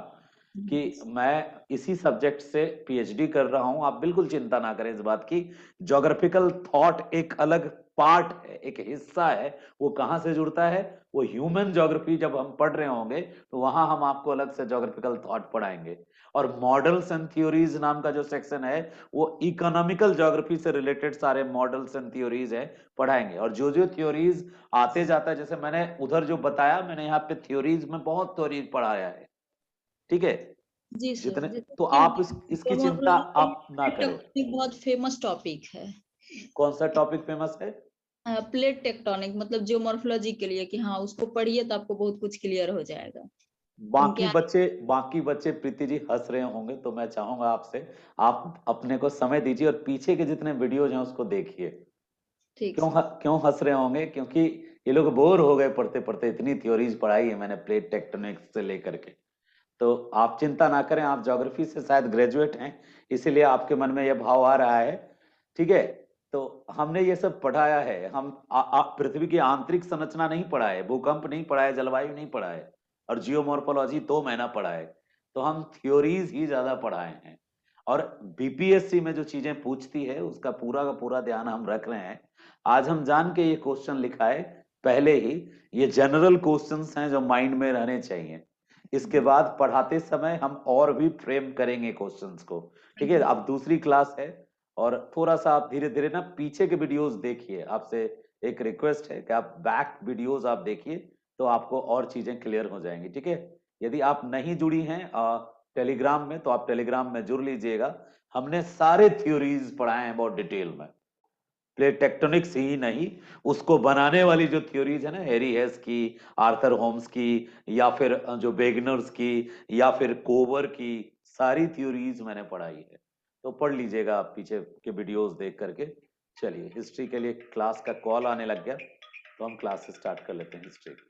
कि मैं इसी सब्जेक्ट से पीएचडी कर रहा हूं। आप बिल्कुल चिंता ना करें इस बात की। ज्योग्राफिकल थॉट एक अलग पार्ट है, एक हिस्सा है। वो कहां से जुड़ता है? वो ह्यूमन ज्योग्राफी जब हम पढ़ रहे होंगे तो वहां हम आपको अलग से ज्योग्राफिकल थॉट पढ़ाएंगे। और मॉडल्स एंड थ्योरीज नाम का जो सेक्शन है, वो इकोनॉमिकल ज्योग्राफी से रिलेटेड सारे मॉडल्स एंड थ्योरीज है, पढ़ाएंगे। और जो जो थ्योरीज आते जाता है, जैसे मैंने उधर जो बताया, मैंने यहाँ पे थ्योरीज में बहुत थ्योरीज पढ़ाया है, ठीक है? जी सर, जितने, जैसे तो आप इसकी कि चिंता मॉर्फोलॉजी के आप ना लिए करें। टेक्टोनिक बहुत फेमस टॉपिक है। कौन सा टॉपिक फेमस है? प्लेट टेक्टोनिक मतलब जियोमॉर्फोलॉजी के लिए कि हाँ उसको पढ़िए तो आपको बहुत कुछ क्लियर हो जाएगा उनके बाकी बच्चे प्रीति जी हंस रहे होंगे, तो मैं चाहूंगा आपसे, आप अपने को समय दीजिए और पीछे के जितने वीडियोज हैं उसको देखिए। ठीक सर। क्यों हंस रहे होंगे? क्योंकि ये लोग बोर हो गए पढ़ते पढ़ते, इतनी थ्योरीज पढ़ाई है मैंने प्लेट टेक्टोनिक्स से लेकर के। तो आप चिंता ना करें, आप ज्योग्राफी से शायद ग्रेजुएट हैं, इसीलिए आपके मन में यह भाव आ रहा है, ठीक है? तो हमने ये सब पढ़ाया है। हम पृथ्वी की आंतरिक संरचना नहीं पढ़ा है, भूकंप नहीं पढ़ा है, जलवायु नहीं पढ़ा है, और जियोमॉर्फोलॉजी 2 महीना पढ़ा है। तो हम थ्योरीज ही ज्यादा पढ़ाए हैं। और बीपीएससी में जो चीजें पूछती है उसका पूरा का पूरा ध्यान हम रख रहे हैं। आज हम जान के ये क्वेश्चन लिखा है पहले ही, ये जनरल क्वेश्चंस हैं जो माइंड में रहने चाहिए। इसके बाद पढ़ाते समय हम और भी फ्रेम करेंगे क्वेश्चंस को, ठीक है? अब दूसरी क्लास है, और थोड़ा सा आप धीरे धीरे ना पीछे के वीडियोस देखिए। आपसे एक रिक्वेस्ट है कि आप बैक वीडियोस आप देखिए, तो आपको और चीजें क्लियर हो जाएंगी, ठीक है? यदि आप नहीं जुड़ी हैं टेलीग्राम में, तो आप टेलीग्राम में जुड़ लीजिएगा। हमने सारे थ्योरीज पढ़ाए हैं बहुत डिटेल में, प्लेट टेक्टोनिक्स ही नहीं, उसको बनाने वाली जो थ्योरीज है ना, हैरी हेस की, आर्थर होम्स की, या फिर जो वेगनर्स की, या फिर कोवर की, सारी थ्योरीज मैंने पढ़ाई है। तो पढ़ लीजिएगा आप पीछे के वीडियोस देख करके। चलिए, हिस्ट्री के लिए क्लास का कॉल आने लग गया, तो हम क्लास स्टार्ट कर लेते हैं हिस्ट्री।